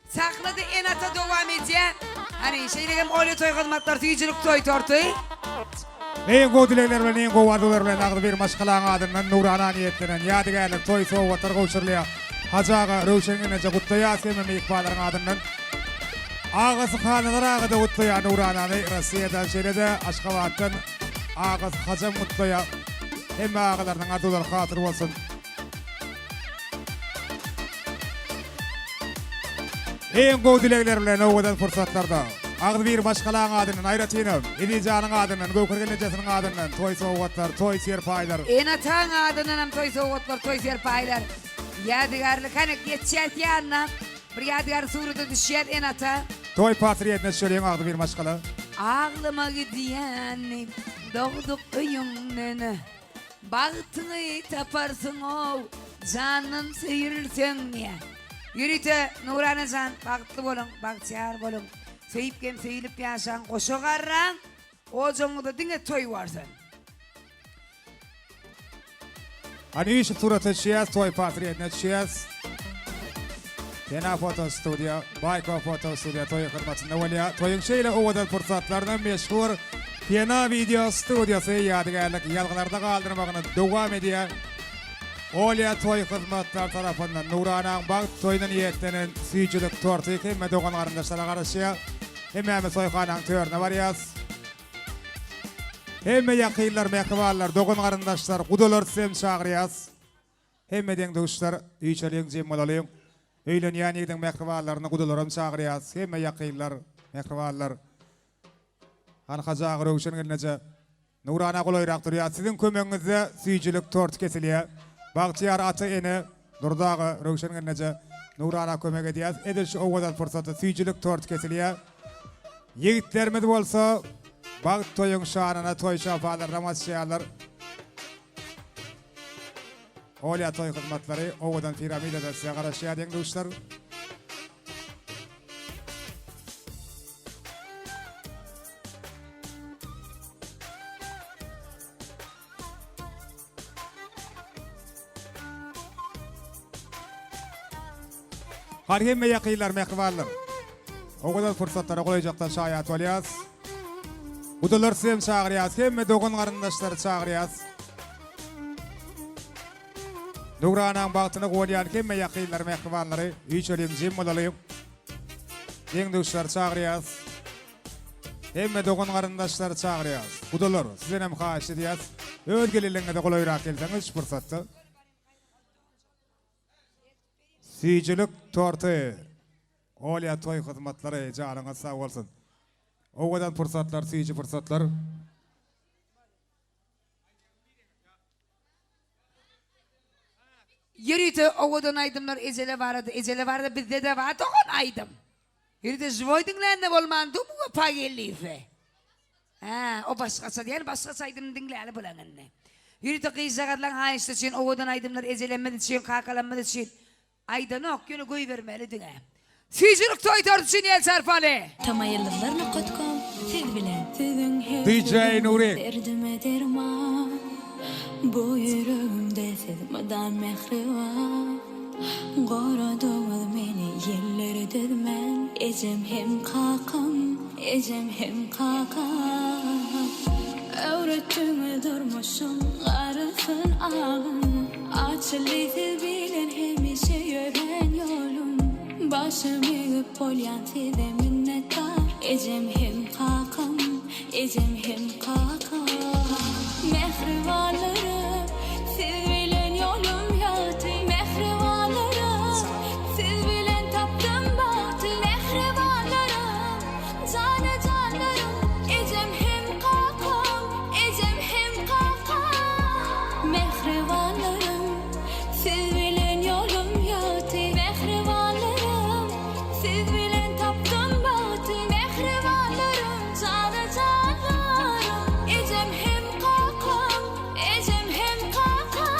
Sakladı en ata devam edeceğim. Hani şeylerim öyle toy kılmaklar tüyücülük toy tortuy. Neyin go dilekler bilen, neyin go vardular bilen ağdı bir maşkalan adından Nurana niyetlenen yadigarlık toy soğuvatlar koşurluya. Hacağa rövşenginece kutlaya sevmemi ikbaların adından. Ağası kanalar ağıda kutlaya Nurana'nı Rusya'dan şeylede Aşkavat'tan ağası hacam kutlaya. Hem ağalarının adılar hatır olsun. En gowy dilekler bilen owadan fursatlarda. Agdy bir başgalan adynyň Ayratynyň, Elizanyň adynyň, Gökürgen ejesiň adynyň toy sowgatlar, toy serpaýlar. Ena taň adynyň hem toy sowgatlar, toy serpaýlar. Ýadygarlyk hanek geçýär ýanna. Bir ýadygar surata düşýär enata. Toy patriýetine şöleýän agdy bir başgala. Ağlıma gidiyen doğduk öyümden. Bagtyny taparsın o, canım seyirsen niye? Yürüte Nurana can, bagtly bolun, bagtyar bolun. Seyipkem seyilip ýaşan, goşa garran, o joňuda diňe toy barsın. Ani şu surata düşýär, toy patriýetine düşýär. Yena foto studio, Bayko foto studio toy hırmatında walya. Toyun şeýle owadan fursatlardan meşhur Yena video studiosy ýadygarlyk ýalgylarda galdyrmagyny dowam edýär. Olya toy hizmetler tarafından Nuranaň bag toydan ýetlenen süýçilik torty hemme dogan garyndaşlara garaşy. Hemme soýxanaň törüne barýas. Hemme ýakynlar, mehribanlar, dogan garyndaşlar, gudalar sem çagyrýas. Hemmeden duşlar üýçeliň jemalalyň. Öýlenýän ýerden mehribanlaryny gudalaram çagyrýas. Hemme ýakynlar, mehribanlar. Anhaja guruşun gelneje. Nurana golaýrak durýar. Siziň kömeňizde süýçilik tort kesilýär. Bagtyar aty ene durdagy röwşen gelneje. Nurana kömek edýär. Edil owadan fursaty süýçilik tort kesilýär. Ýigitlerimiz bolsa bag toyuň şanyna toy şapalar, ramasçylar. Olya toy hizmetleri owadan piramidada garaşýar diýen dostlar. Har hemme ýakynlar, mehribanlar. Owadan fursatlara golaýjakdan şaýat bolýas. Budalar sem çagyrýas, hemme dogan garyndaşlary çagyrýas. Nuranaň bagtyny golýan hemme ýakynlar, mehribanlary, üýçeliň jemalalyň. Deň dostlar çagyrýas. Hemme dogan garyndaşlary çagyrýas. Budalar, sizden hem haýyş edýäs. Özgelelerine de golaýrak gelseňiz fursatda. Süýçilik torty. Olya toy hizmetleri janyňyz sag bolsun. Owadan fursatlar, süýçi fursatlar. Yürüte owadan aydymlar ejele barady. Ejele barady bizde de bar dogan aydym. Yürüte jwoýdyňlarynda bolmandy bu pagellife. Ha, o başgasa diýer, başgasa aydym diňläli bolanyny. Yürüte gyýzagatlaň haýyşdy üçin owadan aydymlar ejelenmedi üçin, kakalanmady üçin. Aydan ok günü goý bermeli diňe. Süýçilik toy torty üçin el sarpaly. Tamayyllarna qotkom, siz bilen sizin DJ Nuri. Derdime derman. Bu yüreğimde sezmeden mehriban. Goradoğuz meni yerlere dödmen. Ecem hem kakam, ecem hem kakam. Öğrettiğimi durmuşum, arasın ağım. Açılıydı bilen hemişe yören yolum. Başımı yıkıp polyan size minnettar. Ecem hem kakam, ecem hem kakam. Mehribanlarım, siz bilen yolum yatı. Mehribanlarım, siz bilen taptım bahtı. Mehribanlarım, canı canlarım. Ecem hem kakam, ecem hem kakam. Mehribanlarım, siz bilen yolum yatı. Mehribanlarım, siz bilen taptım bahtı. Mehribanlarım, canı canlarım. Ecem hem kakam, ecem hem kakam.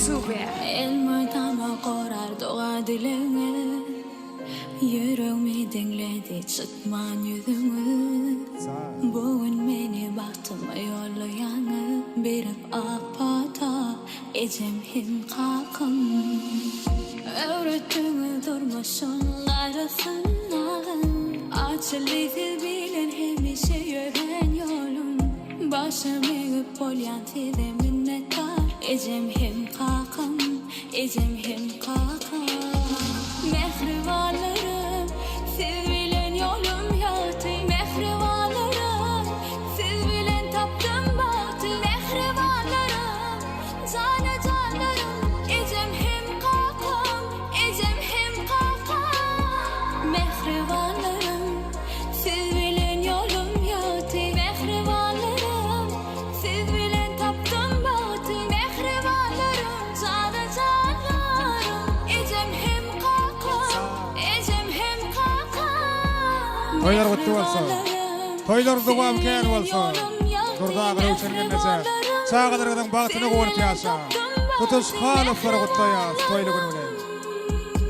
Super. El maydana qorar doğa dileğe. Yüreğimi dinledi çıtman yüzümü. Bugün beni baktıma yollayanı. Berip akpata ecem hem kakım. Öğrettiğini durmasın gayrısın ağın. Açılığı bilen hemişe yören yolum. Başım eğip olyan size minnettar. Ecem hem kakım, ecem hem kakım. Mehrivanlarım, siz bilen yolum yatı. Mehrivanlarım, siz bilen taptım batı. Mehrivanlarım, cane canlarım. Ecem hem kakım, ecem hem kakım. Mehrivanlarım, siz bilen yolum yatı. Mehrivanlarım, siz bilen taptım batı. Mehrivanlarım, cane canlarım. Ecem hem kakım, ecem hem kakım. Toylar kutlu olsun. Toylar dugam kän bolsun. Durdağı röwşenlenmese. Çağalardan bagtyny goýup ýaşa. Tutuş halaflara gutlaýas toyly günü bilen.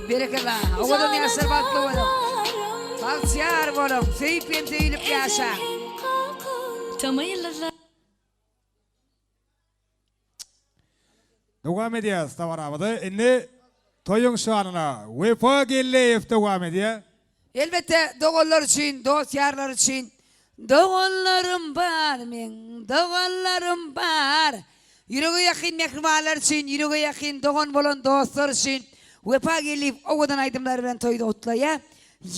Berekeler. Oğlum yaşar batlı oğlum. Bahtiyar oğlum. Seyip deyilip yaşa. Tamayılır. Dugam edýäs tawaramydy. Indi toyuň şanyna Wefa Gelleýew dugam edýär. Elbette doğullar için, dostlarlar için. Doğullarım var men, doğullarım var. Yüreğe yakın mehrimanlar için, yüreğe yakın doğun bolan dostlar için. Vefa gelip oğudan aydımlar bilen toyda otlaya.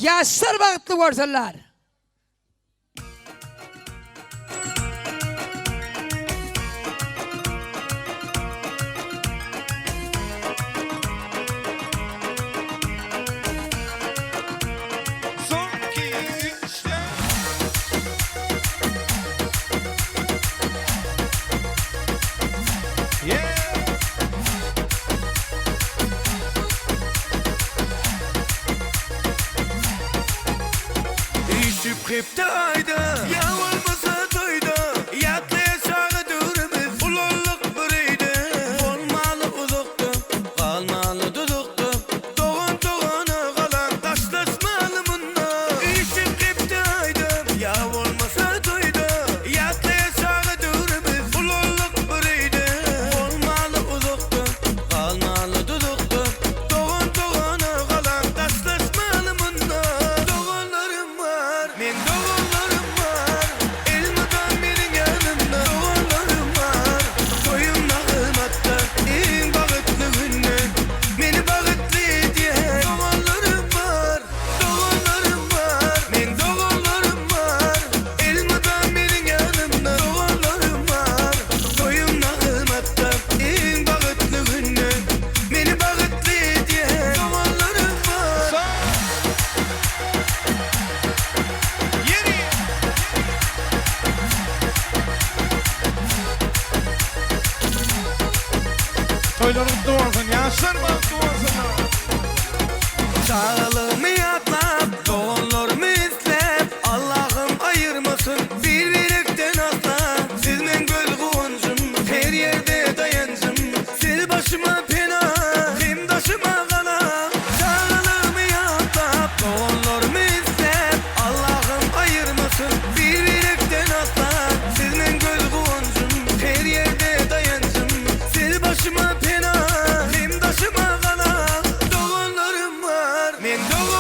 Yaşlar bağıtlı borsalar. İşip hep de ayda, ya olmasa toyda. Yatlaya sağı durumuz, ululuk biriydi. Olmalı uzakta, kalmalı dudukta. Doğan doğana kalan taşlaşmalı bunlar. İşip hep de ayda, ya olmasa toyda. Yatlaya sağı durumuz, ululuk biriydi. Olmalı uzakta, kalmalı dudukta. Doğan doğana kalan taşlaşmalı bunlar. Doğanlarım var, men doğanlarım var. Elmadan benim yanımda doğanlarım var. Toyum nağımatta en bağıtlı günü. Beni bağıtlı diye doğanlarım var. Doğanlarım var, men doğanlarım var. Elmadan benim yanımda doğanlarım var. Toyum nağımatta en bağıtlı günü. Beni bağıtlı diye doğanlarım var. Toylar kutlu bolsun. Yaşlar bagtly bolsunlar. Çağalımı yatlap, doğullarımı izlep. Allah'ım ayırmasın birbirekten asla. Siz men göz kuvancım, her yerde dayancım. Sil başıma pena, hem taşıma kala. Çağalımı yatlap, doğullarımı izlep. Allah'ım ayırmasın birbirekten asla. Siz men göz kuvancım, her yerde dayancım. Sil başıma pena, hem taşıma kala. Doğullarım var, men doğullarım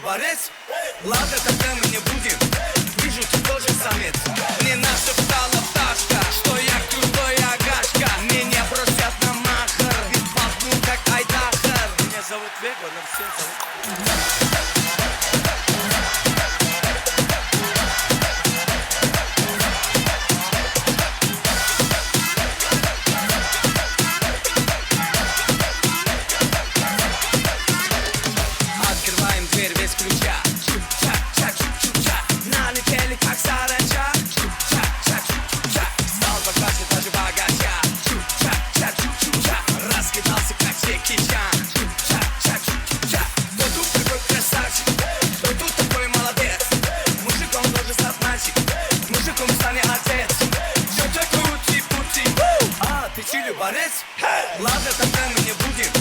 борец. Ладно, тогда мы не будем. Вижу, ты тоже самец. Не нашептала пташка, что я крутой агашка. Меня бросят на махар, ведь пахну как Айдахар. Меня зовут Вега, но все зовут. Открываем дверь без ключа. Чук-чак-чак, чук-чук-чак. Налетели как саранча. Чук-чак-чак, чук-чук-чак. Стал покажет даже богача. Чук-чак-чак, чук-чук-чак. Раскидался как Джеки Чан. Чук-чак-чак, чук-чук-чак. Кто тут такой красавчик? Кто тут такой молодец? Мужиком должен стать мальчик. Мужиком станет отец. Чё такой ути-пути? А, ты чили борец? Ладно, тогда мы не будем.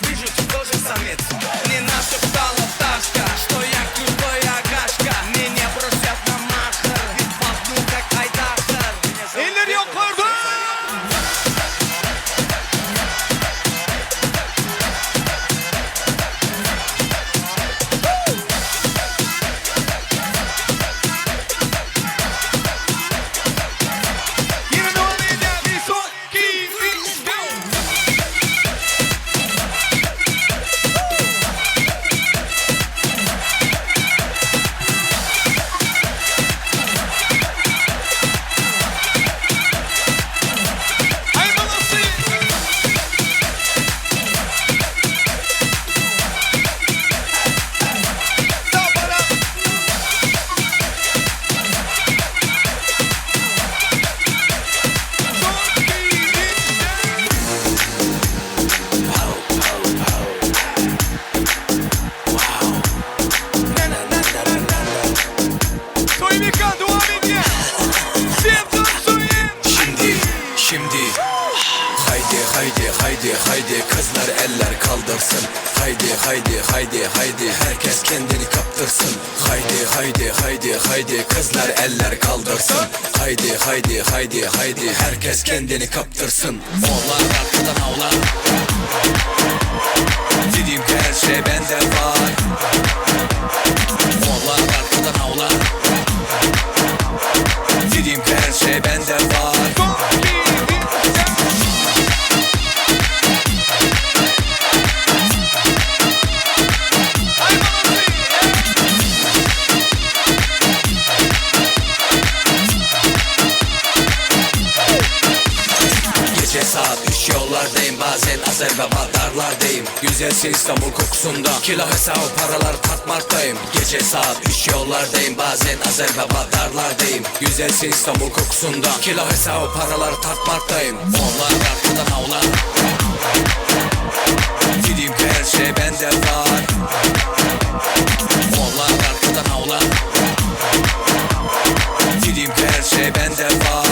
Вижу, ты тоже самец. Не нашептала пташка, что я крутой агашка. Меня бросят на махар, ведь пахну как Айдахар. Eller yukarıda! Yine devam eden bir son, 2, 3, go! Ay babası! Sabara! Soyunca devam ediyor. Sevdim soyun. Şimdi haydi haydi haydi haydi kızlar eller kaldırsın. Haydi haydi haydi haydi herkes kendini kaptırsın. Haydi haydi haydi haydi kızlar eller kaldırsın. Haydi haydi haydi haydi herkes kendini kaptırsın. Onlar arkadan avlar. Dedim ki her şey bende var. Onlar arkadan avlar. Dedim ki her şey bende var. Gece saat 3 yollardayım, bazen Azerbaycanlardayım. Güzelse İstanbul kokusunda kilo hesabı paralar tartmaktayım. Gece saat 3 yollardayım, bazen Azerbaycanlardayım. Güzelse İstanbul kokusunda kilo hesabı paralar tartmaktayım. Onlar arkadan avlar. Dedim ki her şey bende var. Onlar arkadan avlar. Dedim ki her şey bende var.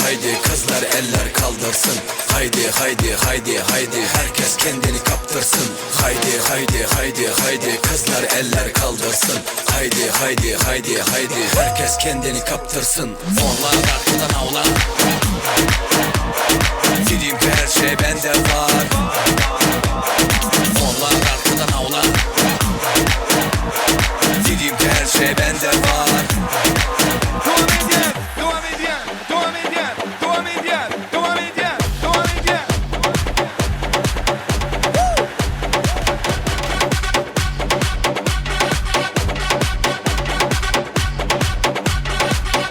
Haydi kızlar eller kaldırsın. Haydi haydi haydi haydi herkes kendini kaptırsın. Haydi haydi haydi haydi kızlar eller kaldırsın. Haydi haydi haydi haydi herkes kendini kaptırsın. Onlar arkadan avlar. Dedim ki her şey bende var. Onlar arkadan avlar. Dedim ki her şey bende var. Devam ediyor, devam ediyor, devam ediyor, devam ediyor, devam ediyor, devam ediyor.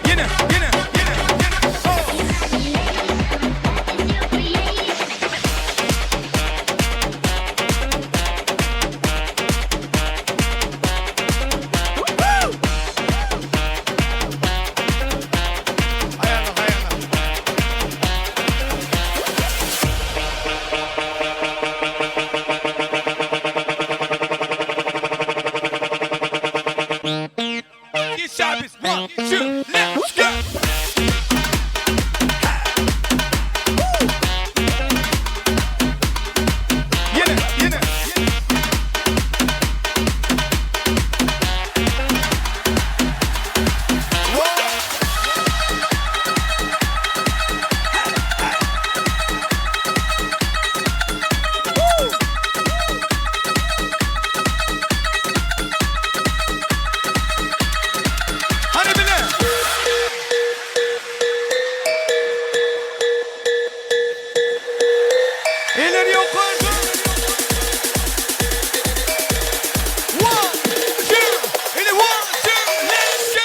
Yine. Oh. Eller yukarıda. 1, 2, in the 1, 2, let's go.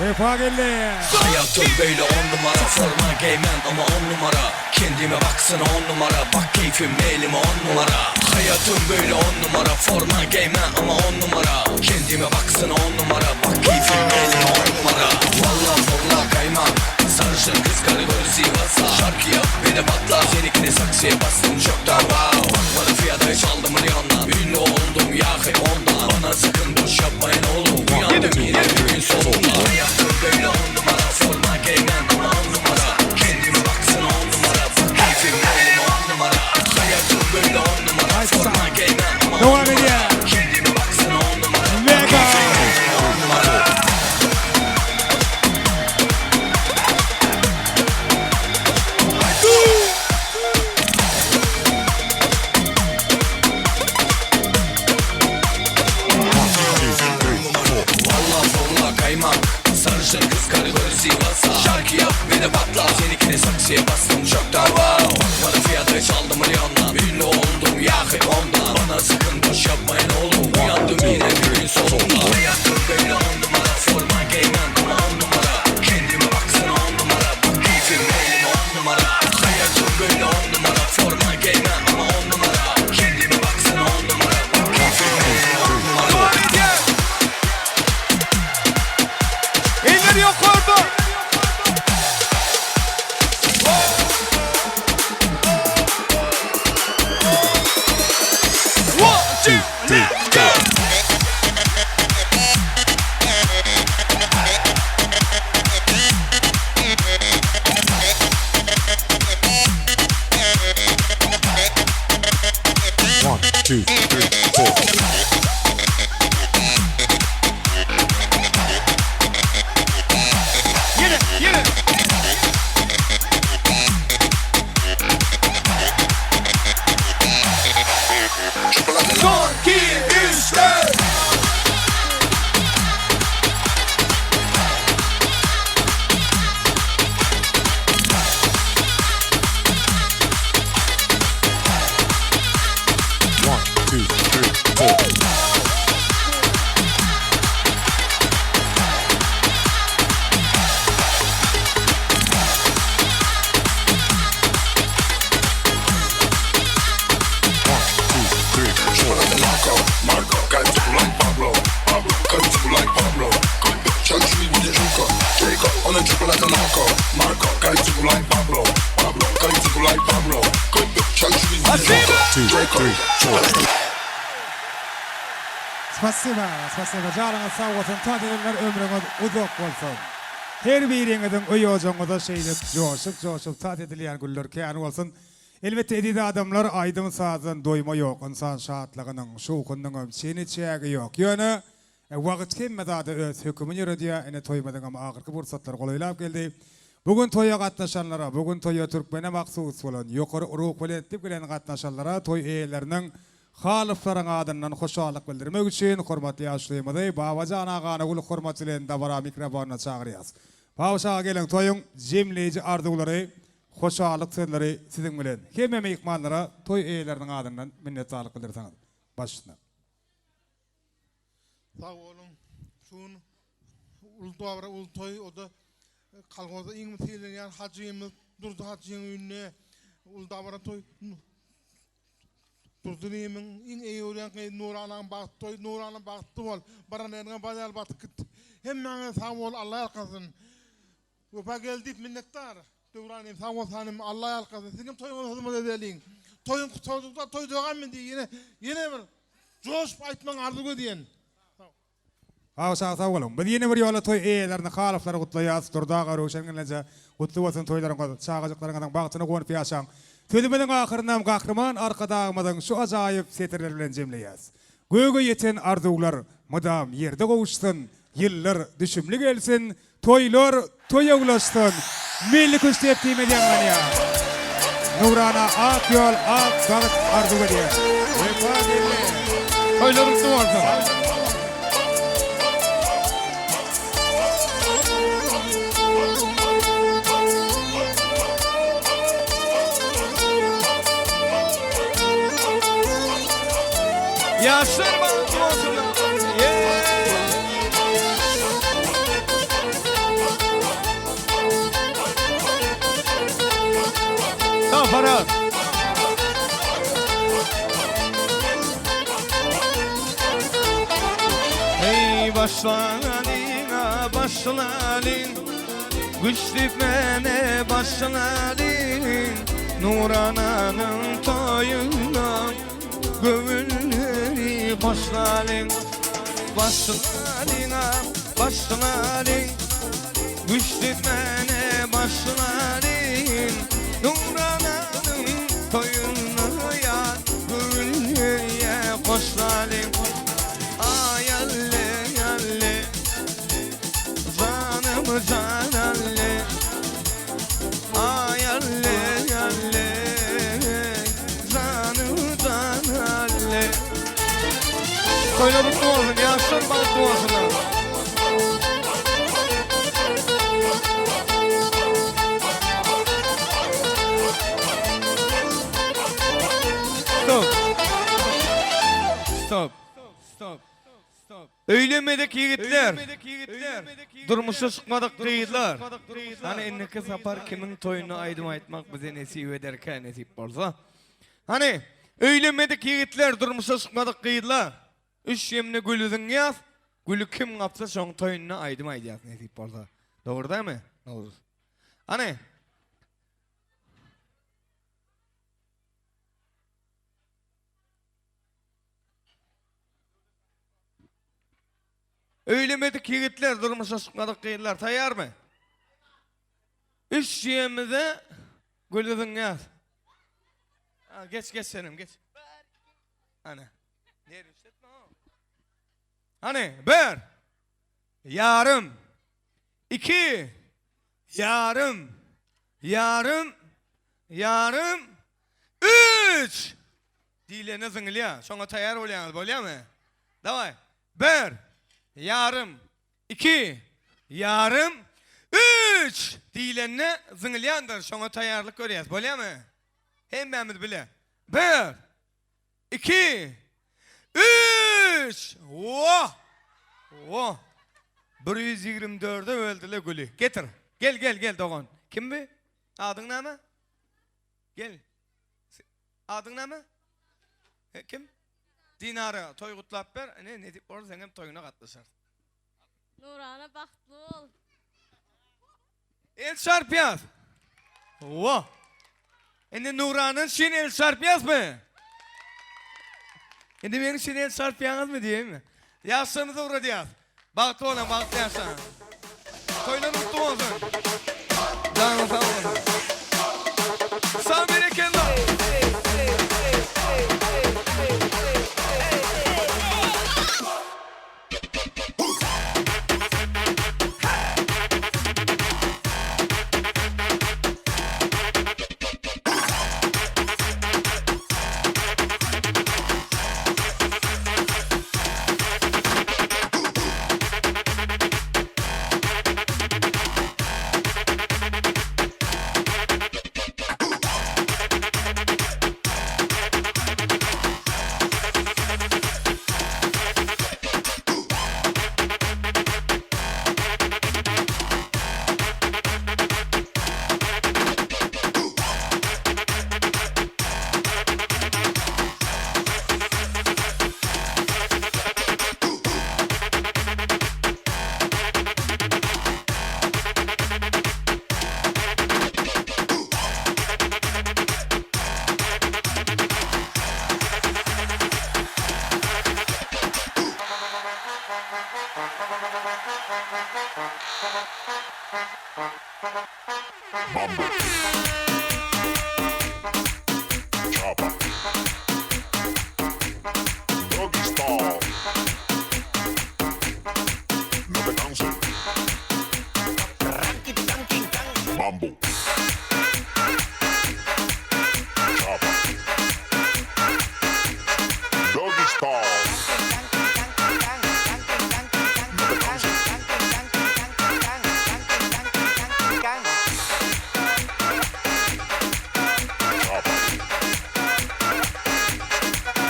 Vefa geldi. Hayatım böyle 10 numara, forma giymem ama 10 numara. Kendime baksana 10 numara, bak keyfim elime 10 numara. Hayatım böyle 10 numara, forma giymem ama 10 numara. Kendime baksana 10 numara, bak keyfim elime 10 numara. Vallahi forma kaymam, sarışın kız kategori Sivas'a. Şarkı yap bir de patla, seninkini saksıya bastım çoktan wow. Bakmadı fiyata hiç aldım milyondan, ünlü oldum yahi ondan. Bana sakın boş yapmayın oğlum, uyandım yine bir gün sonunda. Hayatım böyle 10 numara, forma giymem ama 10 numara. Kendime baksana 10 numara, bak keyfim elime 10 numara. Hayatım böyle 10 numara, forma giymem ama 10 numara. Kendime baksana 10 numara, bak keyfim elime 10 numara. Vallahi forma kaymam, sarışın kız kategori Sivas'a. Şarkı yap bir de patla, seninkini saksıya bastım çoktan wow. Bakmadı fiyata hiç aldım milyondan, ünlü oldum yahi ondan. Bana sakın boş yapmayın oğlum, uyandım yine bir gün sonunda. Hayatım böyle 10 numara, forma giymem ama 10 numara. Kendime baksana 10 numara, bak keyfim elime 10 numara. Hayatım böyle 10 numara, forma giymem ama 10 numara. Kendime baksana 10 numara, bak keyfim elime 10 numara. Eller yukarıda. One, two, three, four. Son, 2, 3, 4. One, two, three, four. Marco, got to like Pablo. Pablo, got to like Pablo. Chug me with the juco. Take up on a triple like a narco. Marco, got to like Pablo. Pablo, got to like Pablo. Chug me with the juco. Take up. Spasiba, spasiba. Canınız sağ olsun. Tadiyeler ömrünüz uzak olsun. Her birinizin oyocuğunuza şeylik coşup tadiyedilen güller kâni olsun. Elbette edide adamlar aydın sazın doyma yok. İnsan şahatlığının, şukunun seni çeği yok. Yani vakit kemmede adı öz hükümün yürüdüyor. Ene toymadın ama ağırkı bursatlar kolaylap geldi. Bugün toya katnaşanlara, bugün toya Türkmen'e maksus olan, yukarı ruh kolektif gelen katnaşanlara, toy eğerlerinin haliflerin adından hoşalık bildirmek için hürmetli yaşlıyımızı Babacan ağana ulu hürmetliğin davara mikrofonuna çağırıyız. Babacan gelen toyun cemleyici arzuları, hoşalık sözleri sizin bilen. Kememe ikmanlara toy eğerlerinin adından minnettarlık bildirsanız. Başına. Sağ olun. Şun ul davra ul toy o da kalgoda iň meselen hacıyımız durdu hacıyın ünne ul davra toy durdunymin iň eýolen Nuranan baht toy Nuranan bahtı bol baranerine bazal batık hemme sağ ol Allah yalkasın Vefa geldik minnettar Dövranim sağ ol hanım Allah yalkasın sizin toyunuzu hizmet edelim toyun kutuzlukta toy döğen mi diye yine bir coşup aytman arzugu diyen sağ olun. Biz yine bir yola toy eýlerini halaflary gutlaýas, durdaga röşenlenje gutly bolsun toýlaryňyz, çağajyklaryňyň bagtyny gonyp ýaşaň. Sözümizin ahyrynam gahryman arkadagymyzyň şu ajaýyp setirler bilen jemleýäs. Göge ýeten arzuwlar madam ýerde gowuşsun, ýyllar düşümli gelsin, toýlar toýaglaşsyn. Milli köştepdi medeniýa. Nurana ak yol, ak bagyt arzu edýär. Wepa geldi. Toýlaryň bolsun. Yaşlar bahtlı olsun. Tamam Farhat. Ey başlarına başların, güçlükmene başların, Nurana'nın toyuna gönülleri başların, başlarına başların, güçlükmene başların, Nurana'nın toyuna ya gönülleri başların. Ay alle alle, canım can alle, ay alle alle, canım can alle. Toylar mutlu olsun, yaşlar mutlu olsunlar. Stop. Stop. Öylemedik yigitler, durmuşa çıkmadık kıyıdlar. Hani enneki sapar kimin toyunu aydım aytmak bize nesip ederken nesip bolsa. Hani öylemedik yigitler, durmuşa çıkmadık kıyıdlar. Üç yemini gülüdün yaz, gülü kim kapsa şon toyunu aydım aydyas nesip bolsa. Doğru değil mi? Doğru. Hani öylemedik yigitler, durmuşa çıkmadık kıyıdlar. Tayyar mı? Üç yemide gülüdün yaz. Geç senim geç. Hani. Hani bir, yarım, iki, yarım, üç. Dile ne zıngılya? Şona tayyar olayanız, bolya mı? Davay. Bir, yarım, iki, yarım, üç. Dilenne zıngılyandır. Şona tayyarlık görüyoruz. Bolya mı? Hemmemiz bile. Bir, iki, üç. Oh! Oh! 124'de öldüle gülü. Getir. Gel doğan. Kim bu? Adın ne mi? Gel. Adın ne mi? Kim? Dinarı. Toy kutlap ver. Ne deyip orada sen hem toyuna katlaşır. Nurana bahtlı ol. El çarpıyaz. Oh! Nuran'ın şimdi el çarpıyaz mı? Benim şimdi el çarpıyaz mı diyeyim mi? Yaşlarınıza uğra diyaz. Baktı olan baktı yaşlarına. Toyla mutlu olsun. Canım sağ olun. Sağ bereketler. Mambo. Chopper. Doggy style. No te canses. Mambo. Chopper. Doggy style. No te canses.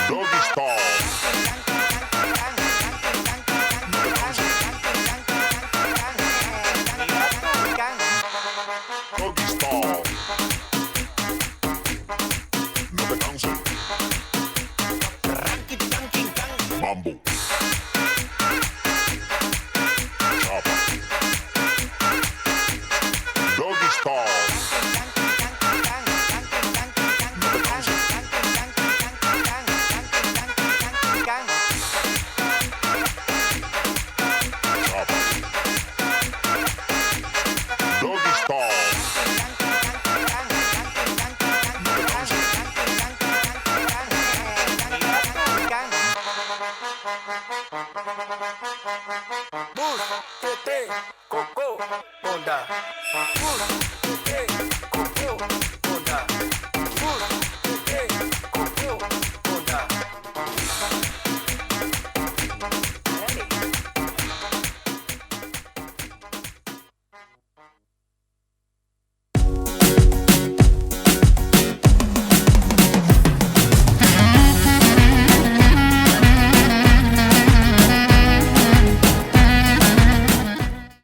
Doggy style. Doggy style.